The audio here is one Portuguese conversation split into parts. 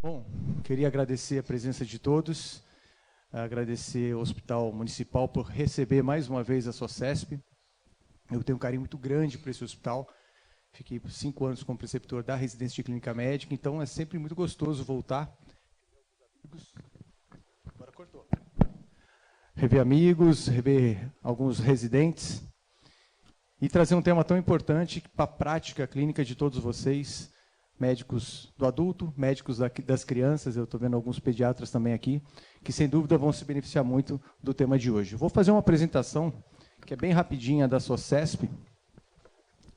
Bom, queria agradecer a presença de todos, agradecer ao Hospital Municipal por receber mais uma vez a SOCESP. Eu tenho um carinho muito grande por esse hospital. Fiquei por 5 anos como preceptor da residência de clínica médica, então é sempre muito gostoso voltar. Agora cortou. Rever amigos, rever alguns residentes e trazer um tema tão importante para a prática clínica de todos vocês, médicos do adulto, médicos das crianças, eu estou vendo alguns pediatras também aqui, que sem dúvida vão se beneficiar muito do tema de hoje. Vou fazer uma apresentação que é bem rapidinha da SOCESP,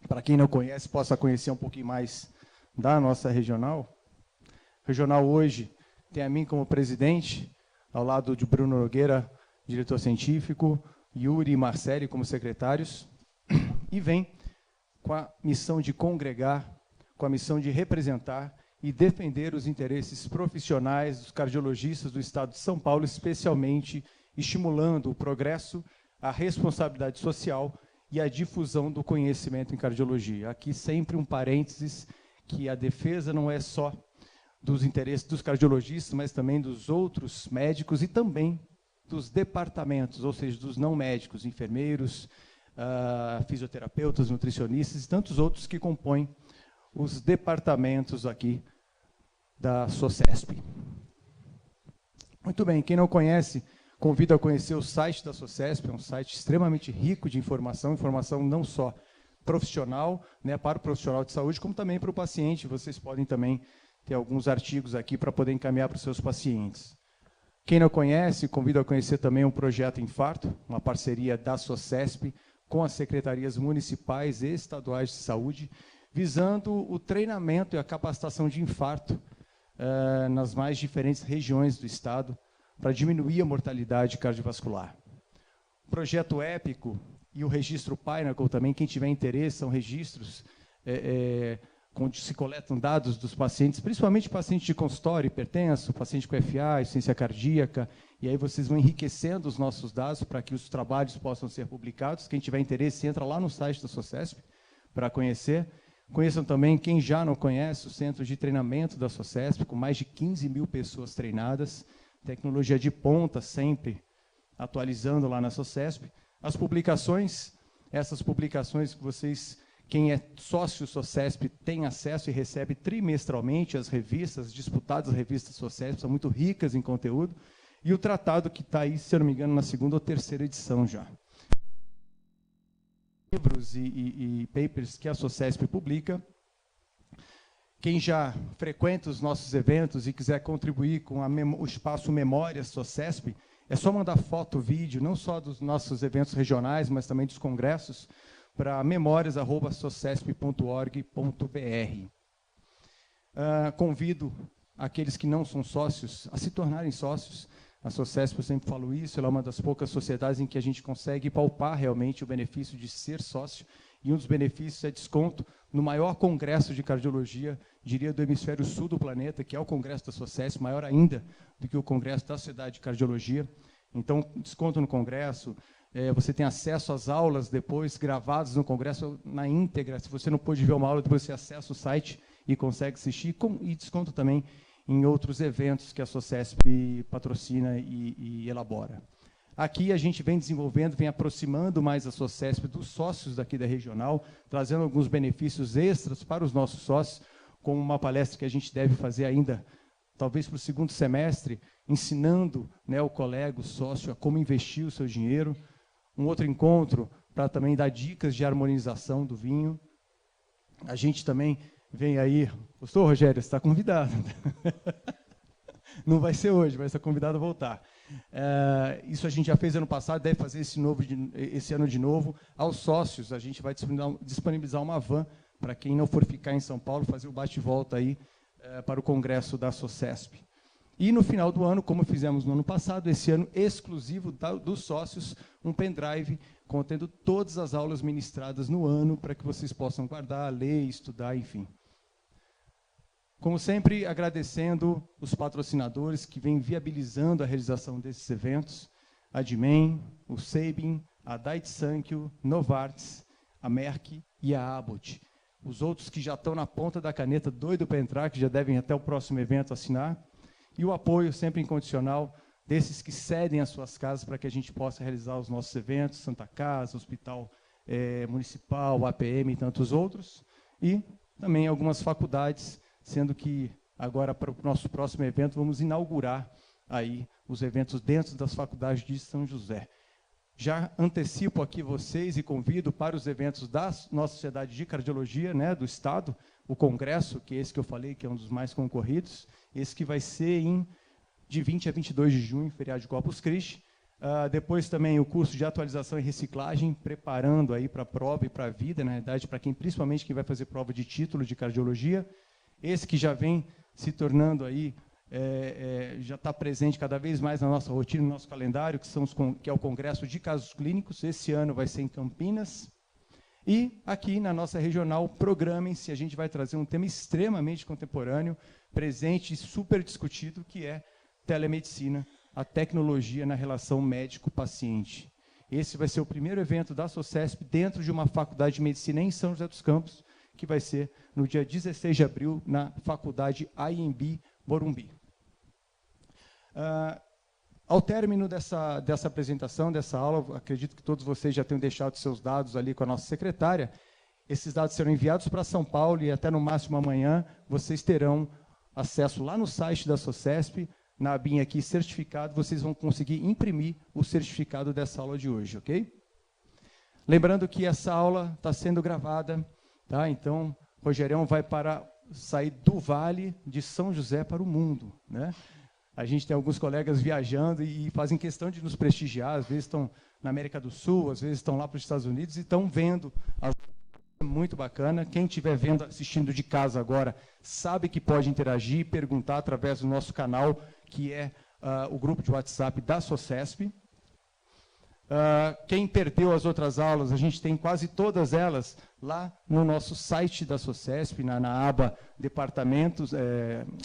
para quem não conhece, possa conhecer um pouquinho mais da nossa regional. A regional hoje tem a mim como presidente, ao lado de Bruno Nogueira, diretor científico, Yuri e Marcele como secretários, e vem com a missão de congregar, com a missão de representar e defender os interesses profissionais dos cardiologistas do Estado de São Paulo, especialmente estimulando o progresso, a responsabilidade social e a difusão do conhecimento em cardiologia. Aqui sempre um parênteses, que a defesa não é só dos interesses dos cardiologistas, mas também dos outros médicos e também dos departamentos, ou seja, dos não médicos, enfermeiros, fisioterapeutas, nutricionistas e tantos outros que compõem os departamentos aqui da SOCESP. Muito bem, quem não conhece, convido a conhecer o site da SOCESP, é um site extremamente rico de informação não só profissional, né, para o profissional de saúde, como também para o paciente. Vocês podem também ter alguns artigos aqui para poder encaminhar para os seus pacientes. Quem não conhece, convido a conhecer também um projeto Infarto, uma parceria da SOCESP com as secretarias municipais e estaduais de saúde, visando o treinamento e a capacitação de infarto nas mais diferentes regiões do estado, para diminuir a mortalidade cardiovascular. O projeto Épico e o registro Pinnacle também, quem tiver interesse, são registros onde se coletam dados dos pacientes, principalmente pacientes de consultório, hipertenso, paciente com FA, insuficiência cardíaca, e aí vocês vão enriquecendo os nossos dados para que os trabalhos possam ser publicados. Quem tiver interesse, entra lá no site da SOCESP para conhecer. Conheçam também, quem já não conhece, o Centro de Treinamento da SOCESP, com mais de 15 mil pessoas treinadas, tecnologia de ponta, sempre atualizando lá na SOCESP. As publicações, essas publicações que vocês, quem é sócio SOCESP, tem acesso e recebe trimestralmente, as revistas, disputadas revistas SOCESP, são muito ricas em conteúdo, e o tratado que está aí, se eu não me engano, na 2ª ou 3ª edição já. Livros e papers que a SOCESP publica. Quem já frequenta os nossos eventos e quiser contribuir com o espaço Memórias SOCESP, é só mandar foto, vídeo, não só dos nossos eventos regionais, mas também dos congressos, para memorias@socesp.org.br. Convido aqueles que não são sócios a se tornarem sócios. A SOCESP, eu sempre falo isso, ela é uma das poucas sociedades em que a gente consegue palpar realmente o benefício de ser sócio, e um dos benefícios é desconto no maior congresso de cardiologia, diria, do hemisfério sul do planeta, que é o congresso da SOCESP, maior ainda do que o congresso da Sociedade de Cardiologia. Então, desconto no congresso, você tem acesso às aulas depois, gravadas no congresso na íntegra. Se você não pôde ver uma aula, depois você acessa o site e consegue assistir, e desconto também em outros eventos que a SOCESP patrocina e elabora. Aqui a gente vem desenvolvendo, vem aproximando mais a SOCESP dos sócios daqui da regional, trazendo alguns benefícios extras para os nossos sócios, como uma palestra que a gente deve fazer ainda, talvez para o 2º semestre, ensinando, né, o colega, o sócio, a como investir o seu dinheiro. Um outro encontro para também dar dicas de harmonização do vinho. A gente também vem aí... Gostou, Rogério? Você está convidado. Não vai ser hoje, vai ser convidado a voltar. Isso a gente já fez ano passado, deve fazer esse ano de novo. Aos sócios, a gente vai disponibilizar uma van para quem não for ficar em São Paulo, fazer o bate-volta aí para o congresso da SOCESP. E no final do ano, como fizemos no ano passado, esse ano exclusivo dos sócios, um pendrive contendo todas as aulas ministradas no ano, para que vocês possam guardar, ler, estudar, enfim. Como sempre, agradecendo os patrocinadores que vêm viabilizando a realização desses eventos, a Dimen, o Sabin, a Daiichi Sankyo, Novartis, a Merck e a Abbott. os outros que já estão na ponta da caneta, doido para entrar, que já devem até o próximo evento assinar, e o apoio sempre incondicional desses que cedem as suas casas para que a gente possa realizar os nossos eventos, Santa Casa, Hospital Municipal, APM e tantos outros, e também algumas faculdades, sendo que agora, para o nosso próximo evento, vamos inaugurar aí os eventos dentro das faculdades de São José. Já antecipo aqui vocês e convido para os eventos da nossa Sociedade de Cardiologia, né, do Estado, o congresso, que é esse que eu falei, que é um dos mais concorridos, esse que vai ser de 20 a 22 de junho, feriado de Corpus Christi. Depois também o curso de atualização e reciclagem, preparando aí para a prova e para a vida, na verdade, para quem, principalmente quem vai fazer prova de título de cardiologia. Esse que já vem se tornando aí, já está presente cada vez mais na nossa rotina, no nosso calendário, que é o Congresso de Casos Clínicos. Esse ano vai ser em Campinas. E aqui na nossa regional, programem-se, a gente vai trazer um tema extremamente contemporâneo, presente e super discutido, que é telemedicina, a tecnologia na relação médico-paciente. Esse vai ser o primeiro evento da SOCESP dentro de uma faculdade de medicina em São José dos Campos, que vai ser no dia 16 de abril, na faculdade AMB Morumbi. Ao término dessa apresentação, dessa aula, acredito que todos vocês já tenham deixado seus dados ali com a nossa secretária. Esses dados serão enviados para São Paulo e até no máximo amanhã vocês terão acesso lá no site da SOCESP, na abinha aqui, certificado, vocês vão conseguir imprimir o certificado dessa aula de hoje, ok? Lembrando que essa aula está sendo gravada, tá? Então, Rogerião vai sair do Vale de São José para o mundo, né? A gente tem alguns colegas viajando e fazem questão de nos prestigiar, às vezes estão na América do Sul, às vezes estão lá para os Estados Unidos e estão vendo. Muito bacana. Quem estiver vendo, assistindo de casa agora, sabe que pode interagir e perguntar através do nosso canal, que é o grupo de WhatsApp da SOCESP. Quem perdeu as outras aulas, a gente tem quase todas elas lá no nosso site da SOCESP, na aba Departamentos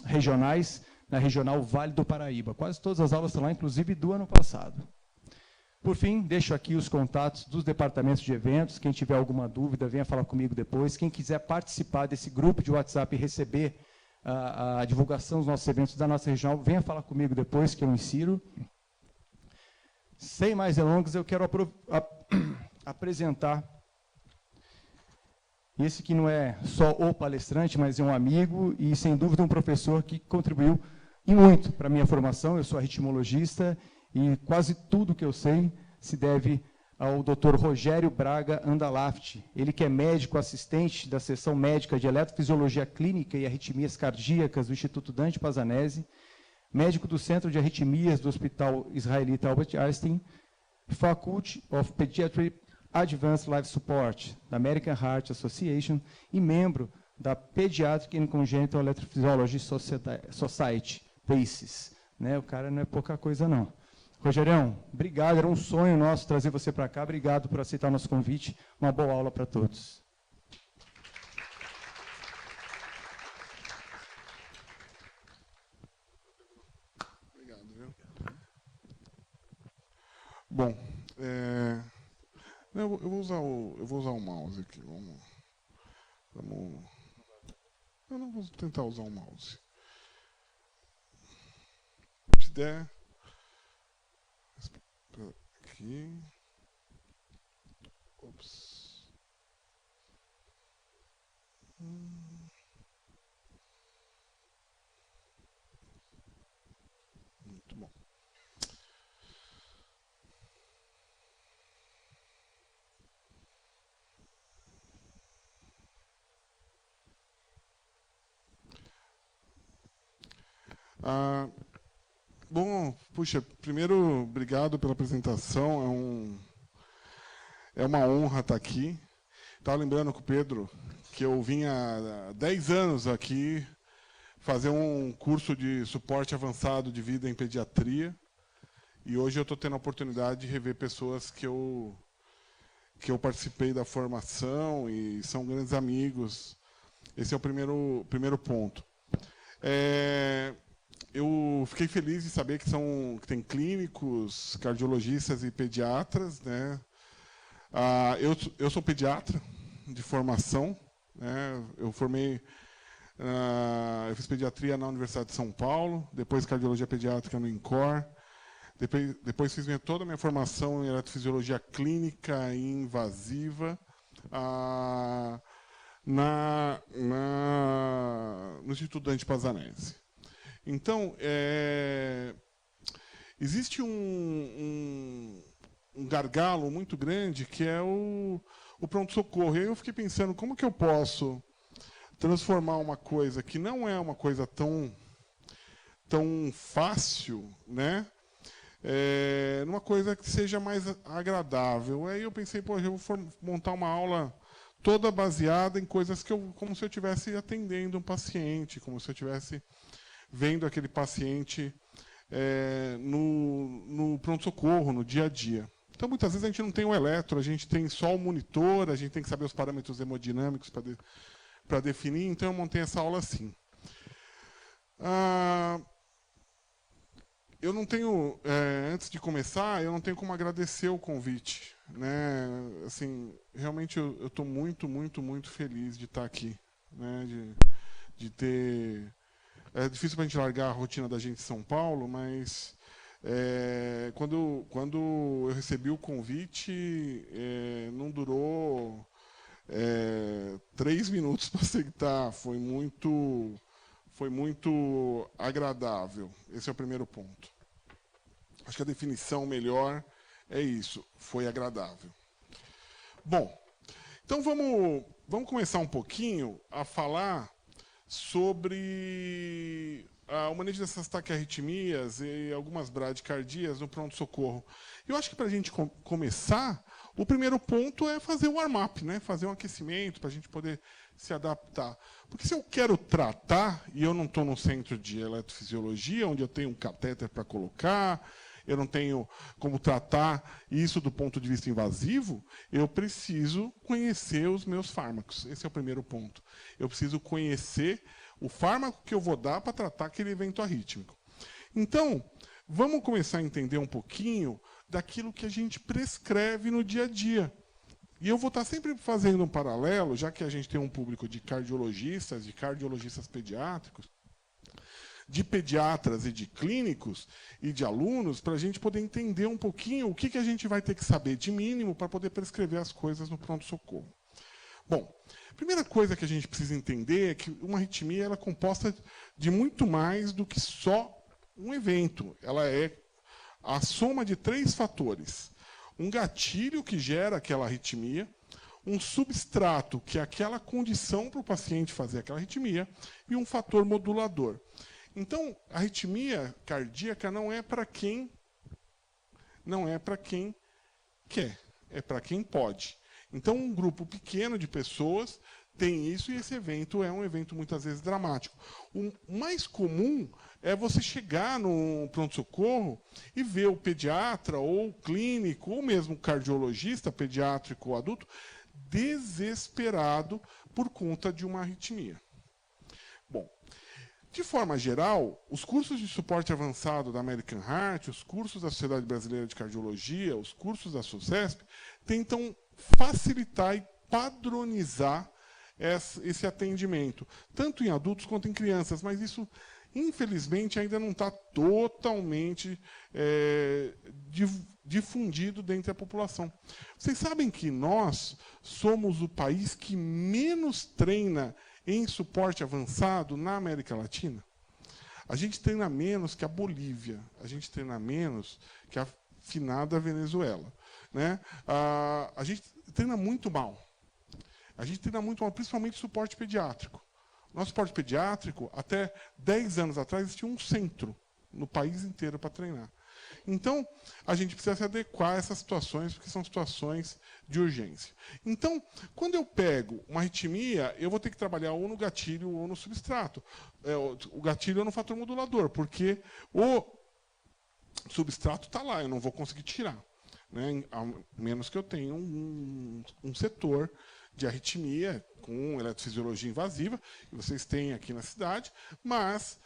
Regionais, na Regional Vale do Paraíba. Quase todas as aulas estão lá, inclusive do ano passado. Por fim, deixo aqui os contatos dos departamentos de eventos. Quem tiver alguma dúvida, venha falar comigo depois. Quem quiser participar desse grupo de WhatsApp e receber a divulgação dos nossos eventos da nossa região, venha falar comigo depois, que eu insiro. Sem mais delongas, eu quero apresentar esse que não é só o palestrante, mas é um amigo e, sem dúvida, um professor que contribuiu e muito para a minha formação. Eu sou arritmologista e quase tudo que eu sei se deve ao Dr. Rogério Braga Andalaft. Ele que é médico assistente da seção médica de eletrofisiologia clínica e arritmias cardíacas do Instituto Dante Pazanese, médico do Centro de Arritmias do Hospital Israelita Albert Einstein, Faculty of Pediatric Advanced Life Support, da American Heart Association, e membro da Pediatric and Congenital Electrophysiology Society, PACES. Né? O cara não é pouca coisa, não. Rogerião, obrigado, era um sonho nosso trazer você para cá, obrigado por aceitar o nosso convite, uma boa aula para todos. Obrigado, viu? Bom, eu vou usar o mouse aqui, vamos, eu não vou tentar usar o mouse. Se der, aqui, ops, muito bom. Bom, puxa, primeiro, obrigado pela apresentação, é uma honra estar aqui. Estava lembrando com o Pedro que eu vim há 10 anos aqui fazer um curso de suporte avançado de vida em pediatria, e hoje eu estou tendo a oportunidade de rever pessoas que eu participei da formação e são grandes amigos. Esse é o primeiro ponto. Eu fiquei feliz de saber que tem clínicos, cardiologistas e pediatras, né? Eu sou pediatra de formação, né? Eu fiz pediatria na Universidade de São Paulo, depois cardiologia pediátrica no INCOR, depois fiz toda a minha formação em eletrofisiologia clínica e invasiva no Instituto Dante Pazanese. Então, existe um gargalo muito grande que é o pronto-socorro. E aí eu fiquei pensando, como que eu posso transformar uma coisa que não é uma coisa tão fácil, né, numa coisa que seja mais agradável. Aí eu pensei, pô, eu vou montar uma aula toda baseada em coisas como se eu estivesse atendendo um paciente, como se eu estivesse vendo aquele paciente no pronto-socorro, no dia a dia. Então, muitas vezes a gente não tem o eletro, a gente tem só o monitor, a gente tem que saber os parâmetros hemodinâmicos para definir, então eu montei essa aula assim. Eu não tenho, antes de começar, eu não tenho como agradecer o convite, né? Assim, realmente eu estou muito, muito, muito feliz de estar aqui, né? De ter... É difícil para a gente largar a rotina da gente em São Paulo, mas quando eu recebi o convite, não durou 3 minutos para aceitar. Foi muito agradável. Esse é o primeiro ponto. Acho que a definição melhor é isso, foi agradável. Bom, então vamos começar um pouquinho a falar sobre o manejo dessas taquiarritmias e algumas bradicardias no pronto-socorro. Eu acho que para a gente começar, o primeiro ponto é fazer o warm-up, né? Fazer um aquecimento para a gente poder se adaptar. Porque se eu quero tratar, e eu não estou no centro de eletrofisiologia, onde eu tenho um catéter para colocar, eu não tenho como tratar isso do ponto de vista invasivo, eu preciso conhecer os meus fármacos. Esse é o primeiro ponto. Eu preciso conhecer o fármaco que eu vou dar para tratar aquele evento arrítmico. Então, vamos começar a entender um pouquinho daquilo que a gente prescreve no dia a dia. E eu vou estar sempre fazendo um paralelo, já que a gente tem um público de cardiologistas pediátricos, de pediatras e de clínicos e de alunos, para a gente poder entender um pouquinho o que a gente vai ter que saber de mínimo para poder prescrever as coisas no pronto-socorro. Bom, a primeira coisa que a gente precisa entender é que uma arritmia ela é composta de muito mais do que só um evento. Ela é a soma de 3 fatores. Um gatilho que gera aquela arritmia, um substrato, que é aquela condição para o paciente fazer aquela arritmia, e um fator modulador. Então, a arritmia cardíaca não é para quem quer, é para quem pode. Então, um grupo pequeno de pessoas tem isso, e esse evento é um evento muitas vezes dramático. O mais comum é você chegar no pronto-socorro e ver o pediatra, ou o clínico, ou mesmo o cardiologista, pediátrico ou adulto, desesperado por conta de uma arritmia. Bom, de forma geral, os cursos de suporte avançado da American Heart, os cursos da Sociedade Brasileira de Cardiologia, os cursos da SUSESP, tentam facilitar e padronizar esse atendimento, tanto em adultos quanto em crianças, mas isso, infelizmente, ainda não está totalmente difundido dentro da população. Vocês sabem que nós somos o país que menos treina em suporte avançado na América Latina? A gente treina menos que a Bolívia, a gente treina menos que a finada Venezuela, né? A gente treina muito mal. A gente treina muito mal, principalmente suporte pediátrico. Nosso suporte pediátrico, até 10 anos atrás, existia um centro no país inteiro para treinar. Então, a gente precisa se adequar a essas situações, porque são situações de urgência. Então, quando eu pego uma arritmia, eu vou ter que trabalhar ou no gatilho ou no substrato. O gatilho é no fator modulador, porque o substrato está lá, eu não vou conseguir tirar, né? A menos que eu tenha um setor de arritmia com eletrofisiologia invasiva, que vocês têm aqui na cidade, mas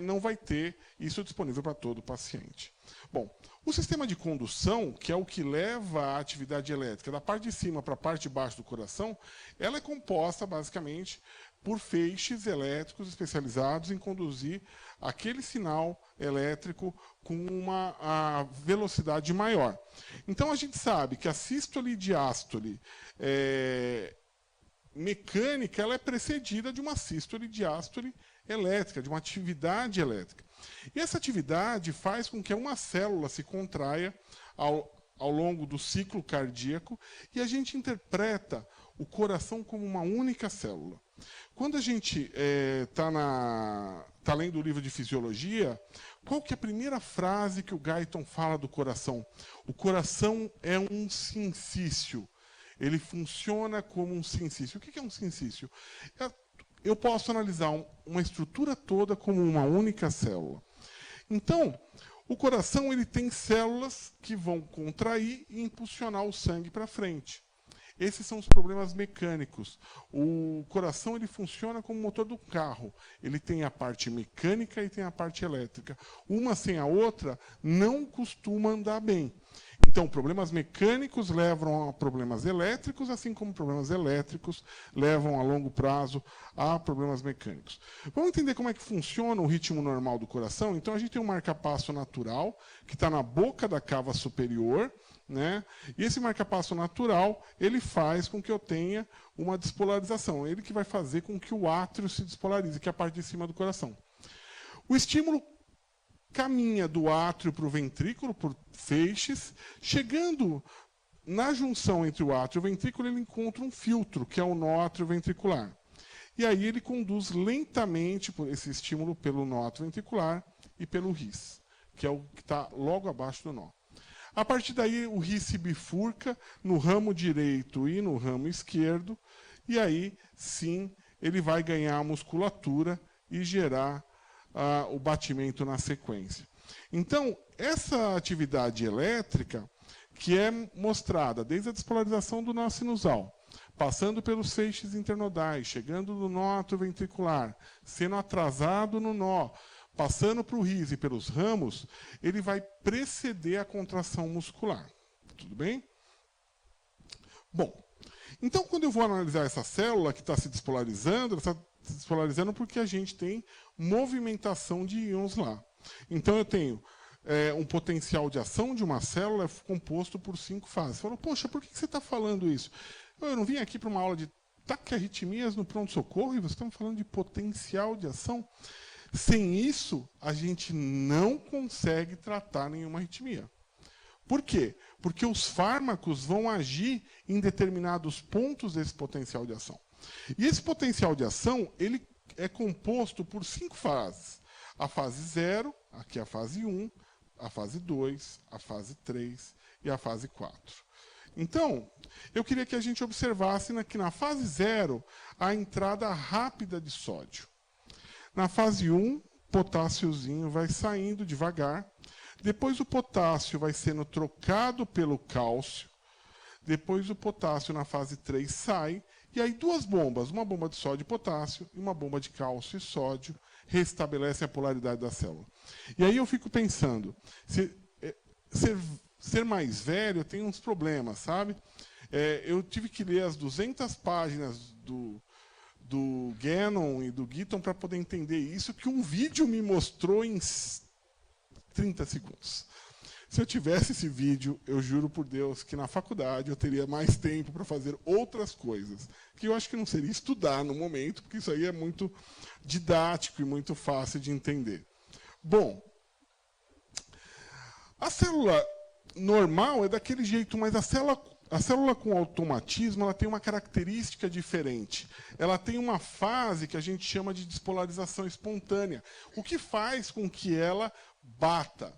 não vai ter isso disponível para todo paciente. Bom, o sistema de condução, que é o que leva a atividade elétrica da parte de cima para a parte de baixo do coração, ela é composta basicamente por feixes elétricos especializados em conduzir aquele sinal elétrico com uma velocidade maior. Então a gente sabe que a sístole e diástole mecânica, ela é precedida de uma sístole e diástole elétrica, de uma atividade elétrica. E essa atividade faz com que uma célula se contraia ao longo do ciclo cardíaco e a gente interpreta o coração como uma única célula. Quando a gente tá lendo o livro de fisiologia, qual que é a primeira frase que o Guyton fala do coração? O coração é um sincício. Ele funciona como um sincício. O que é um sincício? Eu posso analisar uma estrutura toda como uma única célula. Então, o coração ele tem células que vão contrair e impulsionar o sangue para frente. Esses são os problemas mecânicos. O coração ele funciona como o motor do carro. Ele tem a parte mecânica e tem a parte elétrica. Uma sem a outra não costuma andar bem. Então, problemas mecânicos levam a problemas elétricos, assim como problemas elétricos levam a longo prazo a problemas mecânicos. Vamos entender como é que funciona o ritmo normal do coração? Então, a gente tem um marcapasso natural, que está na boca da cava superior, né? E esse marcapasso natural, ele faz com que eu tenha uma despolarização. Ele que vai fazer com que o átrio se despolarize, que é a parte de cima do coração. O estímulo caminha do átrio para o ventrículo, por feixes, chegando na junção entre o átrio e o ventrículo, ele encontra um filtro, que é o nó atrioventricular. E aí ele conduz lentamente esse estímulo pelo nó atrioventricular e pelo ris, que é o que está logo abaixo do nó. A partir daí, o ris se bifurca no ramo direito e no ramo esquerdo, e aí, sim, ele vai ganhar musculatura e gerar o batimento na sequência. Então, essa atividade elétrica, que é mostrada desde a despolarização do nó sinusal, passando pelos feixes internodais, chegando no nó atrioventricular, sendo atrasado no nó, passando para o ris e pelos ramos, ele vai preceder a contração muscular. Tudo bem? Bom, então quando eu vou analisar essa célula que está se despolarizando, ela está se despolarizando porque a gente tem movimentação de íons lá. Então eu tenho um potencial de ação de uma célula composto por 5 fases. Você falou, poxa, por que você está falando isso? Eu não vim aqui para uma aula de taquiarritmias no pronto-socorro e vocês estão falando de potencial de ação? Sem isso, a gente não consegue tratar nenhuma arritmia. Por quê? Porque os fármacos vão agir em determinados pontos desse potencial de ação. E esse potencial de ação ele é composto por 5 fases. A fase 0, aqui é a fase 1, a fase 2, a fase 3 e a fase 4. Então, eu queria que a gente observasse que na fase 0, a entrada rápida de sódio. Na fase 1, potássiozinho vai saindo devagar. Depois o potássio vai sendo trocado pelo cálcio. Depois o potássio na fase 3 sai. E aí 2 bombas, uma bomba de sódio e potássio e uma bomba de cálcio e sódio, restabelecem a polaridade da célula. E aí eu fico pensando, ser mais velho tem uns problemas, sabe? Eu tive que ler as 200 páginas do Gannon e do Gitton para poder entender isso, que um vídeo me mostrou em 30 segundos. Se eu tivesse esse vídeo, eu juro por Deus que na faculdade eu teria mais tempo para fazer outras coisas, que eu acho que não seria estudar no momento, porque isso aí é muito didático e muito fácil de entender. Bom, a célula normal é daquele jeito, mas a célula com automatismo ela tem uma característica diferente. Ela tem uma fase que a gente chama de despolarização espontânea, o que faz com que ela bata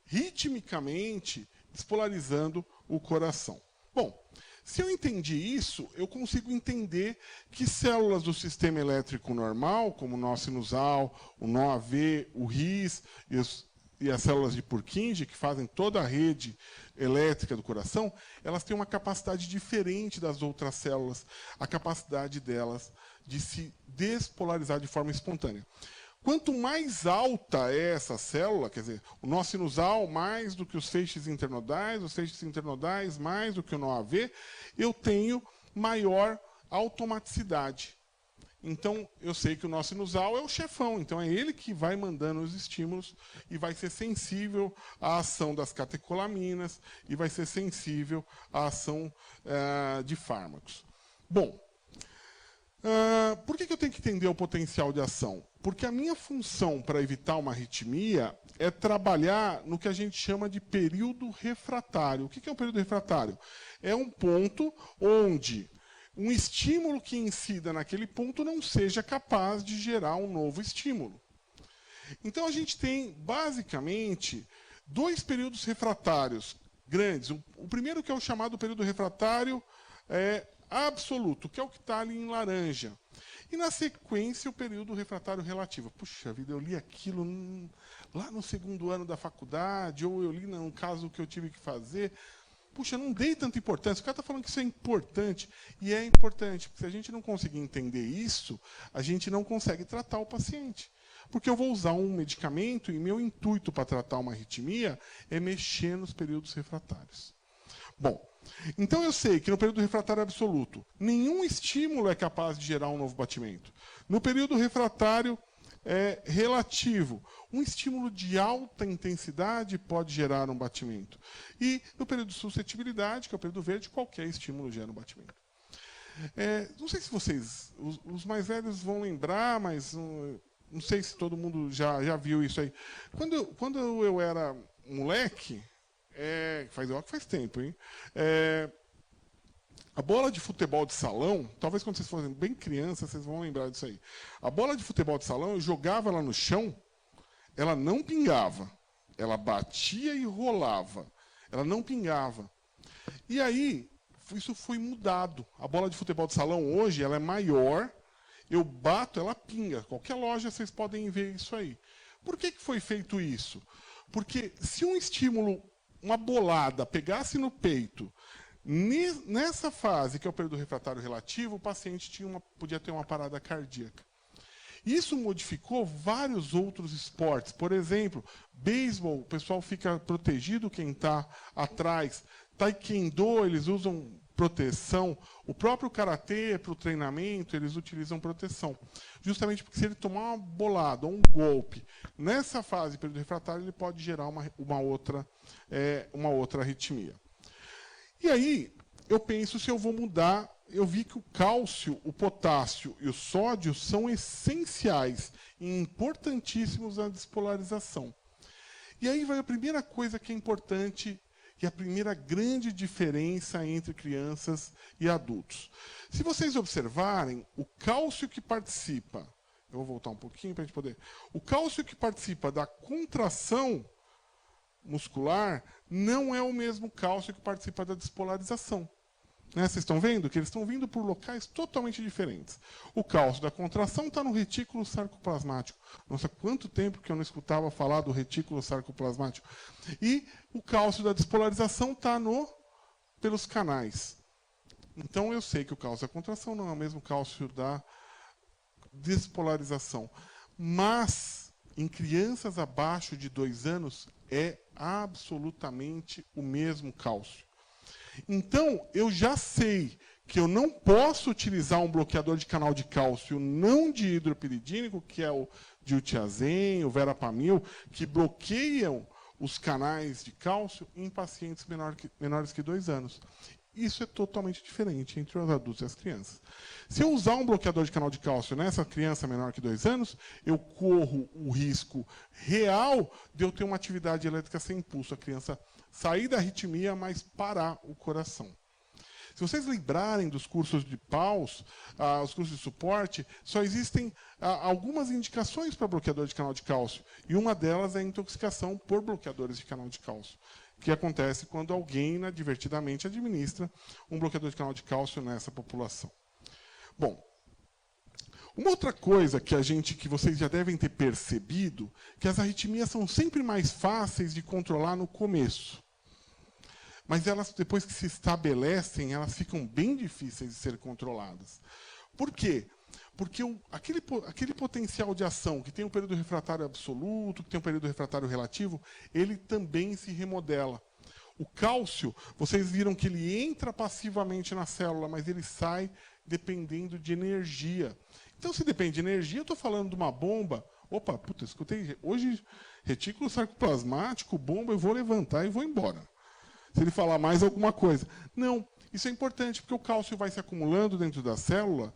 ritmicamente, despolarizando o coração. Bom, se eu entendi isso, eu consigo entender que células do sistema elétrico normal, como o nó sinusal, o nó AV, o RIS e as células de Purkinje, que fazem toda a rede elétrica do coração, elas têm uma capacidade diferente das outras células, a capacidade delas de se despolarizar de forma espontânea. Quanto mais alta é essa célula, quer dizer, o nó sinusal mais do que os feixes internodais mais do que o nó AV, eu tenho maior automaticidade. Então, eu sei que o nó sinusal é o chefão, então é ele que vai mandando os estímulos e vai ser sensível à ação das catecolaminas e vai ser sensível à ação de fármacos. Bom, por que eu tenho que entender o potencial de ação? Porque a minha função para evitar uma arritmia é trabalhar no que a gente chama de período refratário. O que é um período refratário? É um ponto onde um estímulo que incida naquele ponto não seja capaz de gerar um novo estímulo. Então, a gente tem, basicamente, dois períodos refratários grandes. O primeiro, que é o chamado período refratário absoluto, que é o que está ali em laranja. E, na sequência, o período refratário relativo. Puxa vida, eu li aquilo lá no segundo ano da faculdade, ou eu li num caso que eu tive que fazer. Puxa, não dei tanta importância. O cara está falando que isso é importante. E é importante, porque se a gente não conseguir entender isso, a gente não consegue tratar o paciente. Porque eu vou usar um medicamento e meu intuito para tratar uma arritmia é mexer nos períodos refratários. Bom, então eu sei que no período refratário absoluto, nenhum estímulo é capaz de gerar um novo batimento. No período refratário relativo, um estímulo de alta intensidade pode gerar um batimento. E no período de suscetibilidade, que é o período verde, qualquer estímulo gera um batimento. Não sei se vocês, os mais velhos vão lembrar, mas não sei se todo mundo já viu isso aí. Quando eu era moleque, faz tempo, hein? A bola de futebol de salão, talvez quando vocês forem bem crianças, vocês vão lembrar disso aí. A bola de futebol de salão, eu jogava ela no chão, ela não pingava. Ela batia e rolava. Ela não pingava. E aí, isso foi mudado. A bola de futebol de salão hoje, ela é maior, eu bato, ela pinga. Qualquer loja vocês podem ver isso aí. Por que foi feito isso? Porque se um estímulo, uma bolada, pegasse no peito, nessa fase, que é o período refratário relativo, o paciente podia ter uma parada cardíaca. Isso modificou vários outros esportes. Por exemplo, beisebol, o pessoal fica protegido quem está atrás. Taekwondo, eles usam proteção. O próprio karatê, para o treinamento, eles utilizam proteção. Justamente porque se ele tomar uma bolada ou um golpe, nessa fase, período refratário, ele pode gerar uma outra arritmia. E aí, eu penso se eu vou mudar. Eu vi que o cálcio, o potássio e o sódio são essenciais e importantíssimos na despolarização. E aí vai a primeira coisa que é importante e a primeira grande diferença entre crianças e adultos. Se vocês observarem, o cálcio que participa, eu vou voltar um pouquinho para a gente poder. O cálcio que participa da contração muscular não é o mesmo cálcio que participa da despolarização. Vocês estão vendo que eles estão vindo por locais totalmente diferentes. O cálcio da contração está no retículo sarcoplasmático. Nossa, quanto tempo que eu não escutava falar do retículo sarcoplasmático. E o cálcio da despolarização está pelos canais. Então eu sei que o cálcio da contração não é o mesmo cálcio da despolarização. Mas, em crianças abaixo de 2 anos, é absolutamente o mesmo cálcio. Então, eu já sei que eu não posso utilizar um bloqueador de canal de cálcio não de hidropiridínico, que é o diltiazem, o verapamil, que bloqueiam os canais de cálcio em pacientes menores que 2 anos. Isso é totalmente diferente entre os adultos e as crianças. Se eu usar um bloqueador de canal de cálcio nessa criança menor que 2 anos, eu corro o risco real de eu ter uma atividade elétrica sem impulso. A criança sair da arritmia, mas parar o coração. Se vocês lembrarem dos cursos de PAUS, os cursos de suporte, só existem algumas indicações para bloqueador de canal de cálcio. E uma delas é a intoxicação por bloqueadores de canal de cálcio, que acontece quando alguém inadvertidamente administra um bloqueador de canal de cálcio nessa população. Bom, Uma outra coisa que vocês já devem ter percebido, que as arritmias são sempre mais fáceis de controlar no começo. Mas elas, depois que se estabelecem, elas ficam bem difíceis de ser controladas. Por quê? Porque aquele potencial de ação que tem um período refratário absoluto, que tem um período refratário relativo, ele também se remodela. O cálcio, vocês viram que ele entra passivamente na célula, mas ele sai dependendo de energia. Então, se depende de energia, eu estou falando de uma bomba. Opa, puta, escutei. Hoje, retículo sarcoplasmático, bomba, eu vou levantar e vou embora. Se ele falar mais alguma coisa. Não, isso é importante, porque o cálcio vai se acumulando dentro da célula,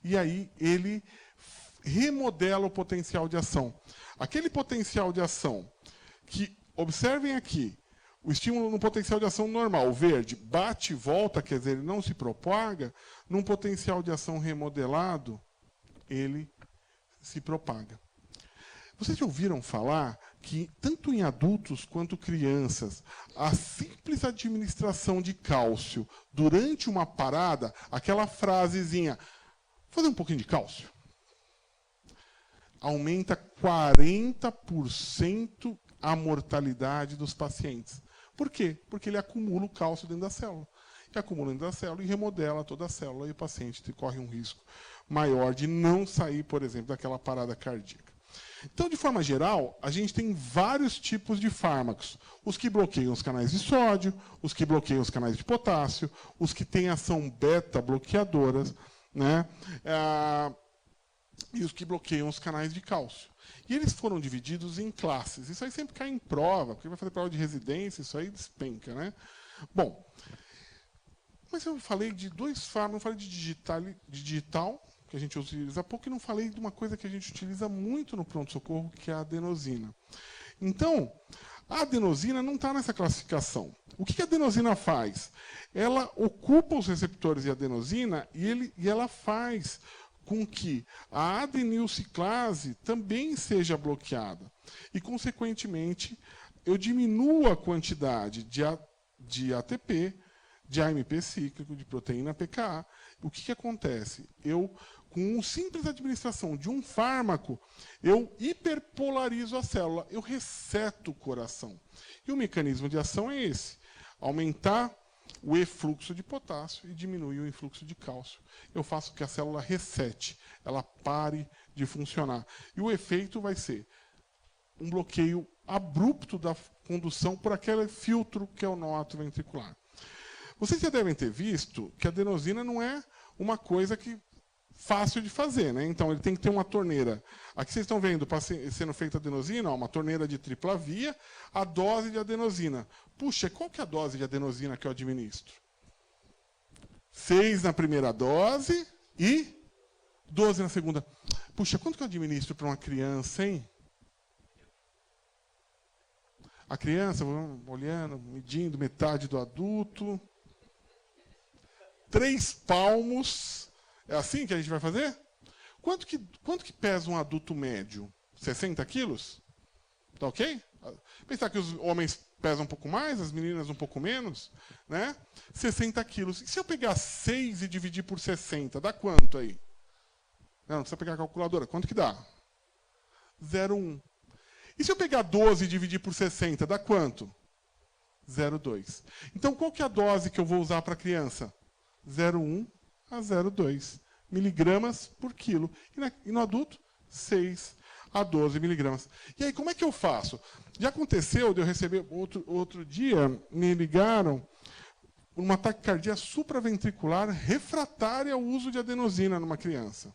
e aí ele remodela o potencial de ação. Aquele potencial de ação que, observem aqui, o estímulo no potencial de ação normal, o verde, bate e volta, quer dizer, ele não se propaga, num potencial de ação remodelado, ele se propaga. Vocês já ouviram falar que, tanto em adultos quanto crianças, a simples administração de cálcio durante uma parada, aquela frasezinha, fazer um pouquinho de cálcio, aumenta 40% a mortalidade dos pacientes. Por quê? Porque ele acumula o cálcio dentro da célula. E acumula dentro da célula e remodela toda a célula, e o paciente corre um risco maior de não sair, por exemplo, daquela parada cardíaca. Então, de forma geral, a gente tem vários tipos de fármacos. Os que bloqueiam os canais de sódio, os que bloqueiam os canais de potássio, os que têm ação beta-bloqueadoras, né? E os que bloqueiam os canais de cálcio. E eles foram divididos em classes. Isso aí sempre cai em prova, porque vai fazer prova de residência, isso aí despenca, né? Bom, mas eu falei de dois fármacos, eu falei de digital, que a gente utiliza pouco, e não falei de uma coisa que a gente utiliza muito no pronto-socorro, que é a adenosina. Então, a adenosina não está nessa classificação. O que a adenosina faz? Ela ocupa os receptores de adenosina e ela faz com que a adenilciclase também seja bloqueada. E, consequentemente, eu diminuo a quantidade de ATP, de AMP cíclico, de proteína PKA. O que acontece? Com uma simples administração de um fármaco, eu hiperpolarizo a célula, eu reseto o coração. E o mecanismo de ação é esse: aumentar o efluxo de potássio e diminuir o influxo de cálcio. Eu faço com que a célula resete, ela pare de funcionar. E o efeito vai ser um bloqueio abrupto da condução por aquele filtro que é o nó atrioventricular. Vocês já devem ter visto que a adenosina não é uma coisa fácil de fazer, né? Então, ele tem que ter uma torneira. Aqui vocês estão vendo sendo feita adenosina, uma torneira de tripla via, a dose de adenosina. Puxa, qual que é a dose de adenosina que eu administro? 6 na primeira dose e 12 na segunda. Puxa, quanto que eu administro para uma criança, hein? A criança, vamos olhando, medindo metade do adulto. 3 palmos. É assim que a gente vai fazer? Quanto que pesa um adulto médio? 60 quilos? Tá ok? Pensar que os homens pesam um pouco mais, as meninas um pouco menos, né? 60 quilos. E se eu pegar 6 e dividir por 60, dá quanto aí? Não precisa pegar a calculadora. Quanto que dá? 0,1. E se eu pegar 12 e dividir por 60, dá quanto? 0,2. Então, qual que é a dose que eu vou usar para a criança? 0,1 a 0,2 miligramas por quilo. E no adulto, 6 a 12 miligramas. E aí, como é que eu faço? Já aconteceu de eu receber, outro dia, me ligaram, uma taquicardia supraventricular refratária ao uso de adenosina numa criança,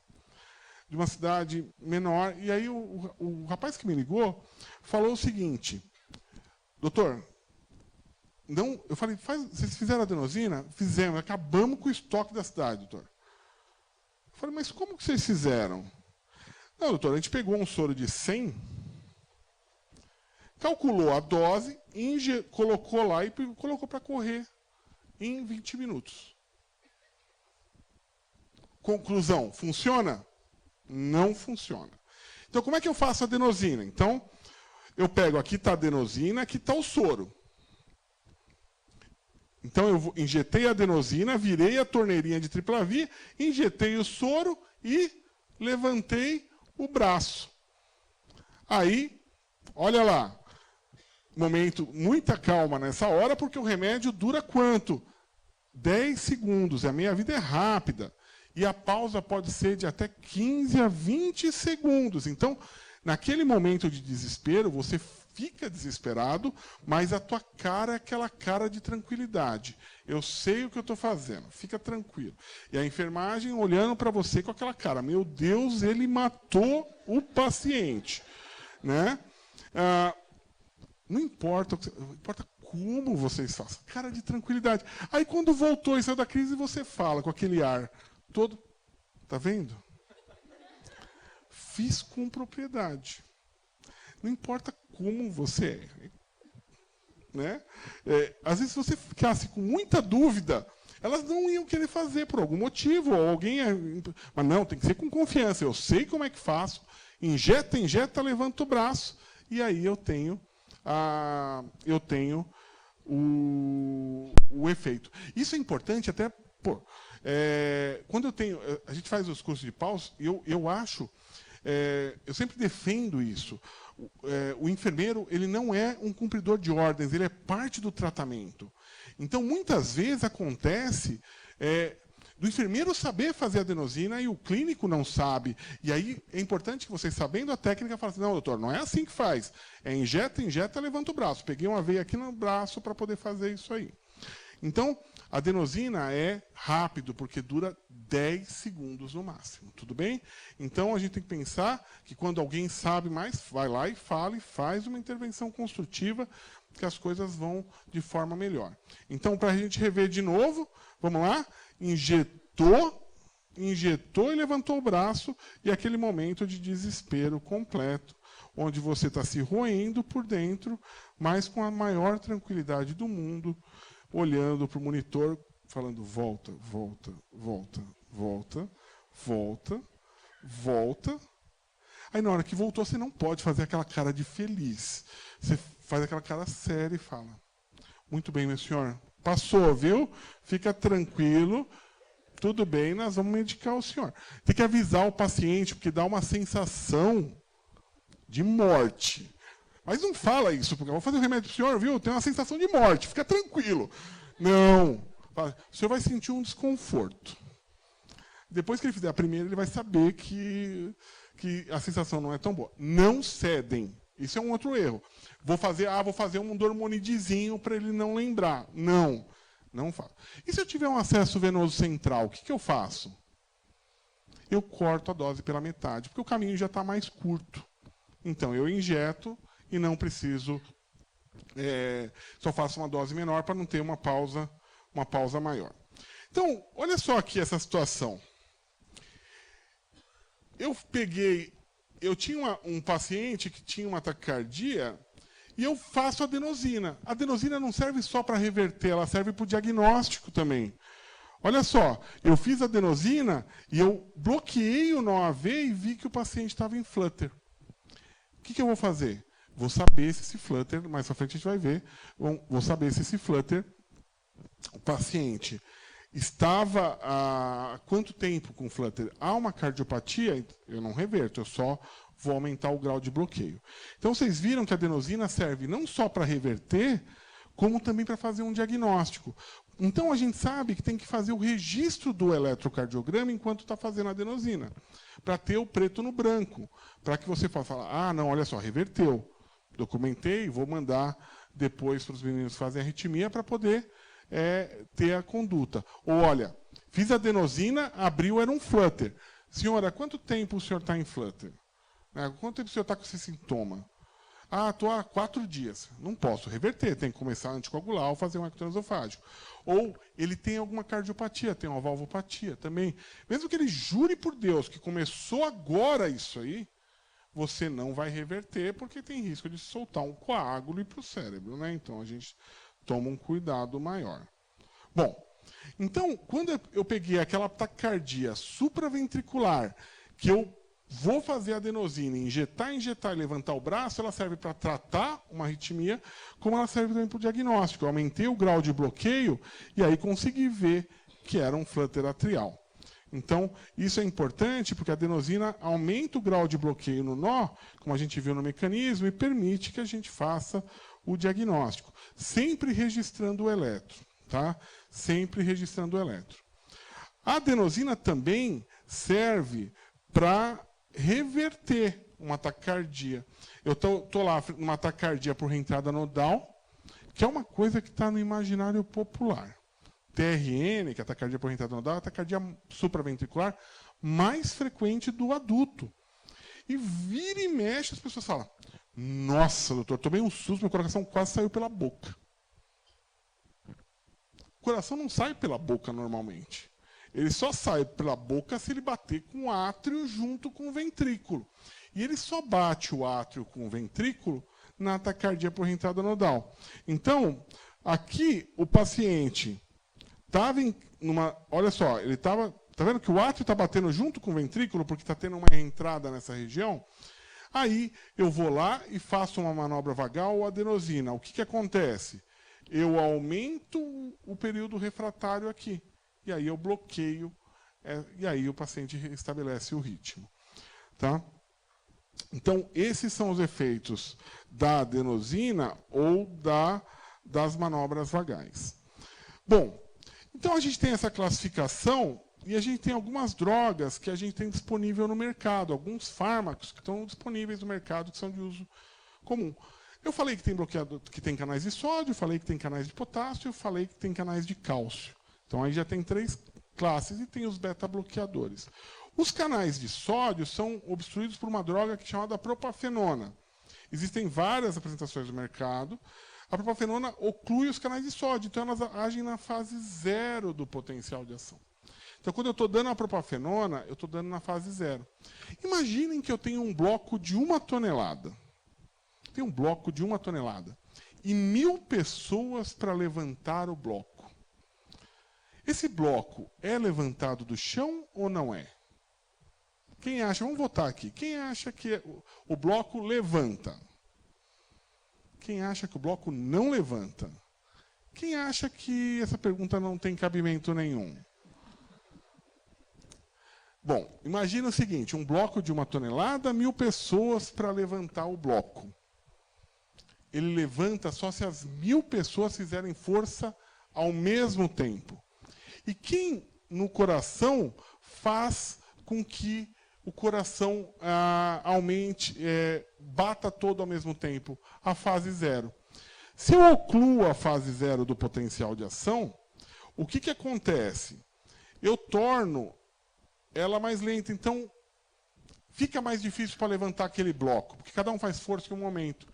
de uma cidade menor. E aí, o rapaz que me ligou falou o seguinte: doutor, não, eu falei, vocês fizeram adenosina? Fizemos, acabamos com o estoque da cidade, doutor. Eu falei, mas como que vocês fizeram? Não, doutor, a gente pegou um soro de 100, calculou a dose, colocou lá e colocou para correr em 20 minutos. Conclusão, funciona? Não funciona. Então, como é que eu faço a adenosina? Então, eu pego, aqui está a adenosina, aqui está o soro. Então, eu injetei a adenosina, virei a torneirinha de tripla via, injetei o soro e levantei o braço. Aí, olha lá, momento, muita calma nessa hora, porque o remédio dura quanto? 10 segundos, a minha vida é rápida. E a pausa pode ser de até 15 a 20 segundos. Então, naquele momento de desespero, você fica desesperado, mas a tua cara é aquela cara de tranquilidade. Eu sei o que eu estou fazendo, fica tranquilo. E a enfermagem olhando para você com aquela cara, meu Deus, ele matou o paciente. Né? Não importa, importa como vocês façam. Cara de tranquilidade. Aí quando voltou e saiu da crise, você fala com aquele ar todo. Tá vendo? Fiz com propriedade. Não importa como você é. Né? Às vezes, se você ficasse com muita dúvida, elas não iam querer fazer por algum motivo. Ou alguém. Mas não, tem que ser com confiança. Eu sei como é que faço. Injeta, levanta o braço. E aí eu tenho o efeito. Isso é importante até. Quando a gente faz os cursos de paus, eu acho, eu sempre defendo isso. O enfermeiro, ele não é um cumpridor de ordens, ele é parte do tratamento. Então, muitas vezes acontece do enfermeiro saber fazer adenosina e o clínico não sabe. E aí é importante que vocês, sabendo a técnica, falem assim, não, doutor, não é assim que faz. Injeta, levanta o braço. Peguei uma veia aqui no braço para poder fazer isso aí. Então, a adenosina é rápido, porque dura 10 segundos no máximo. Tudo bem? Então, a gente tem que pensar que quando alguém sabe mais, vai lá e fala e faz uma intervenção construtiva, que as coisas vão de forma melhor. Então, para a gente rever de novo, vamos lá? Injetou e levantou o braço, e aquele momento de desespero completo, onde você está se roendo por dentro, mas com a maior tranquilidade do mundo, olhando para o monitor, falando volta, volta, volta, volta, volta, volta. Aí na hora que voltou, você não pode fazer aquela cara de feliz. Você faz aquela cara séria e fala, muito bem, meu senhor, passou, viu? Fica tranquilo, tudo bem, nós vamos medicar o senhor. Tem que avisar o paciente, porque dá uma sensação de morte. Mas não fala isso, porque eu vou fazer o remédio para o senhor, viu? Tem uma sensação de morte, fica tranquilo. Não. O senhor vai sentir um desconforto. Depois que ele fizer a primeira, ele vai saber que a sensação não é tão boa. Não cedem. Isso é um outro erro. Vou fazer um dormonidizinho para ele não lembrar. Não faço. E se eu tiver um acesso venoso central, o que eu faço? Eu corto a dose pela metade, porque o caminho já está mais curto. Então, eu injeto e não preciso, só faço uma dose menor para não ter uma pausa maior. Então, olha só aqui essa situação. Eu tinha um paciente que tinha uma taquicardia e eu faço adenosina. A adenosina não serve só para reverter, ela serve para o diagnóstico também. Olha só, eu fiz adenosina e eu bloqueei o nó AV e vi que o paciente estava em flutter. O que eu vou fazer? Vou saber se esse flutter, mais para frente a gente vai ver, vou saber se esse flutter, o paciente estava há quanto tempo com flutter? Há uma cardiopatia, eu não reverto, eu só vou aumentar o grau de bloqueio. Então, vocês viram que a adenosina serve não só para reverter, como também para fazer um diagnóstico. Então, a gente sabe que tem que fazer o registro do eletrocardiograma enquanto está fazendo a adenosina, para ter o preto no branco, para que você possa falar, não, olha só, reverteu. Documentei, vou mandar depois para os meninos que fazem arritmia para poder ter a conduta. Ou, olha, fiz a adenosina, abriu, era um flutter. Senhora, quanto tempo o senhor está em flutter? Quanto tempo o senhor está com esse sintoma? Estou há 4 dias. Não posso reverter, tem que começar a anticoagular ou fazer um ectoesofágico. Ou ele tem alguma cardiopatia, tem uma valvopatia também. Mesmo que ele jure por Deus que começou agora isso aí, você não vai reverter, porque tem risco de soltar um coágulo e ir para o cérebro. Né? Então, a gente toma um cuidado maior. Bom, então, quando eu peguei aquela taquicardia supraventricular, que eu vou fazer a adenosina, injetar e levantar o braço, ela serve para tratar uma arritmia, como ela serve também para o diagnóstico. Eu aumentei o grau de bloqueio e aí consegui ver que era um flutter atrial. Então, isso é importante porque a adenosina aumenta o grau de bloqueio no nó, como a gente viu no mecanismo, e permite que a gente faça o diagnóstico, sempre registrando o eletro, tá? Sempre registrando o eletro. A adenosina também serve para reverter uma taquicardia. Eu estou lá numa taquicardia por reentrada nodal, que é uma coisa que está no imaginário popular. TRN, que é a taquicardia por reentrada nodal, é a taquicardia supraventricular mais frequente do adulto. E vira e mexe, as pessoas falam: nossa, doutor, tomei um susto, meu coração quase saiu pela boca. O coração não sai pela boca normalmente. Ele só sai pela boca se ele bater com o átrio junto com o ventrículo. E ele só bate o átrio com o ventrículo na taquicardia por reentrada nodal. Então, aqui o paciente estava em numa... Olha só, ele estava... Está vendo que o átrio está batendo junto com o ventrículo porque está tendo uma reentrada nessa região? Aí eu vou lá e faço uma manobra vagal ou adenosina. O que acontece? Eu aumento o período refratário aqui. E aí eu bloqueio, e aí o paciente restabelece o ritmo. Tá? Então, esses são os efeitos da adenosina ou das manobras vagais. Bom, então a gente tem essa classificação e a gente tem algumas drogas que a gente tem disponível no mercado, alguns fármacos que estão disponíveis no mercado que são de uso comum. Eu falei que tem bloqueador, que tem canais de sódio, falei que tem canais de potássio, falei que tem canais de cálcio. Então, aí já tem 3 classes e tem os beta-bloqueadores. Os canais de sódio são obstruídos por uma droga que é chamada propafenona. Existem várias apresentações no mercado. A propafenona oclui os canais de sódio, então elas agem na fase 0 do potencial de ação. Então, quando eu estou dando a propafenona, eu estou dando na fase 0. Imaginem que eu tenho um bloco de 1 tonelada. Tem um bloco de 1 tonelada. E 1000 pessoas para levantar o bloco. Esse bloco é levantado do chão ou não é? Quem acha? Vamos votar aqui. Quem acha que o bloco levanta? Quem acha que o bloco não levanta? Quem acha que essa pergunta não tem cabimento nenhum? Bom, imagina o seguinte, um bloco de 1 tonelada, 1000 pessoas para levantar o bloco. Ele levanta só se as 1000 pessoas fizerem força ao mesmo tempo. E quem no coração faz com que o coração aumente, bata todo ao mesmo tempo? A fase 0. Se eu ocluo a fase 0 do potencial de ação, o que acontece? Eu torno ela mais lenta, então fica mais difícil para levantar aquele bloco, porque cada um faz força em um momento.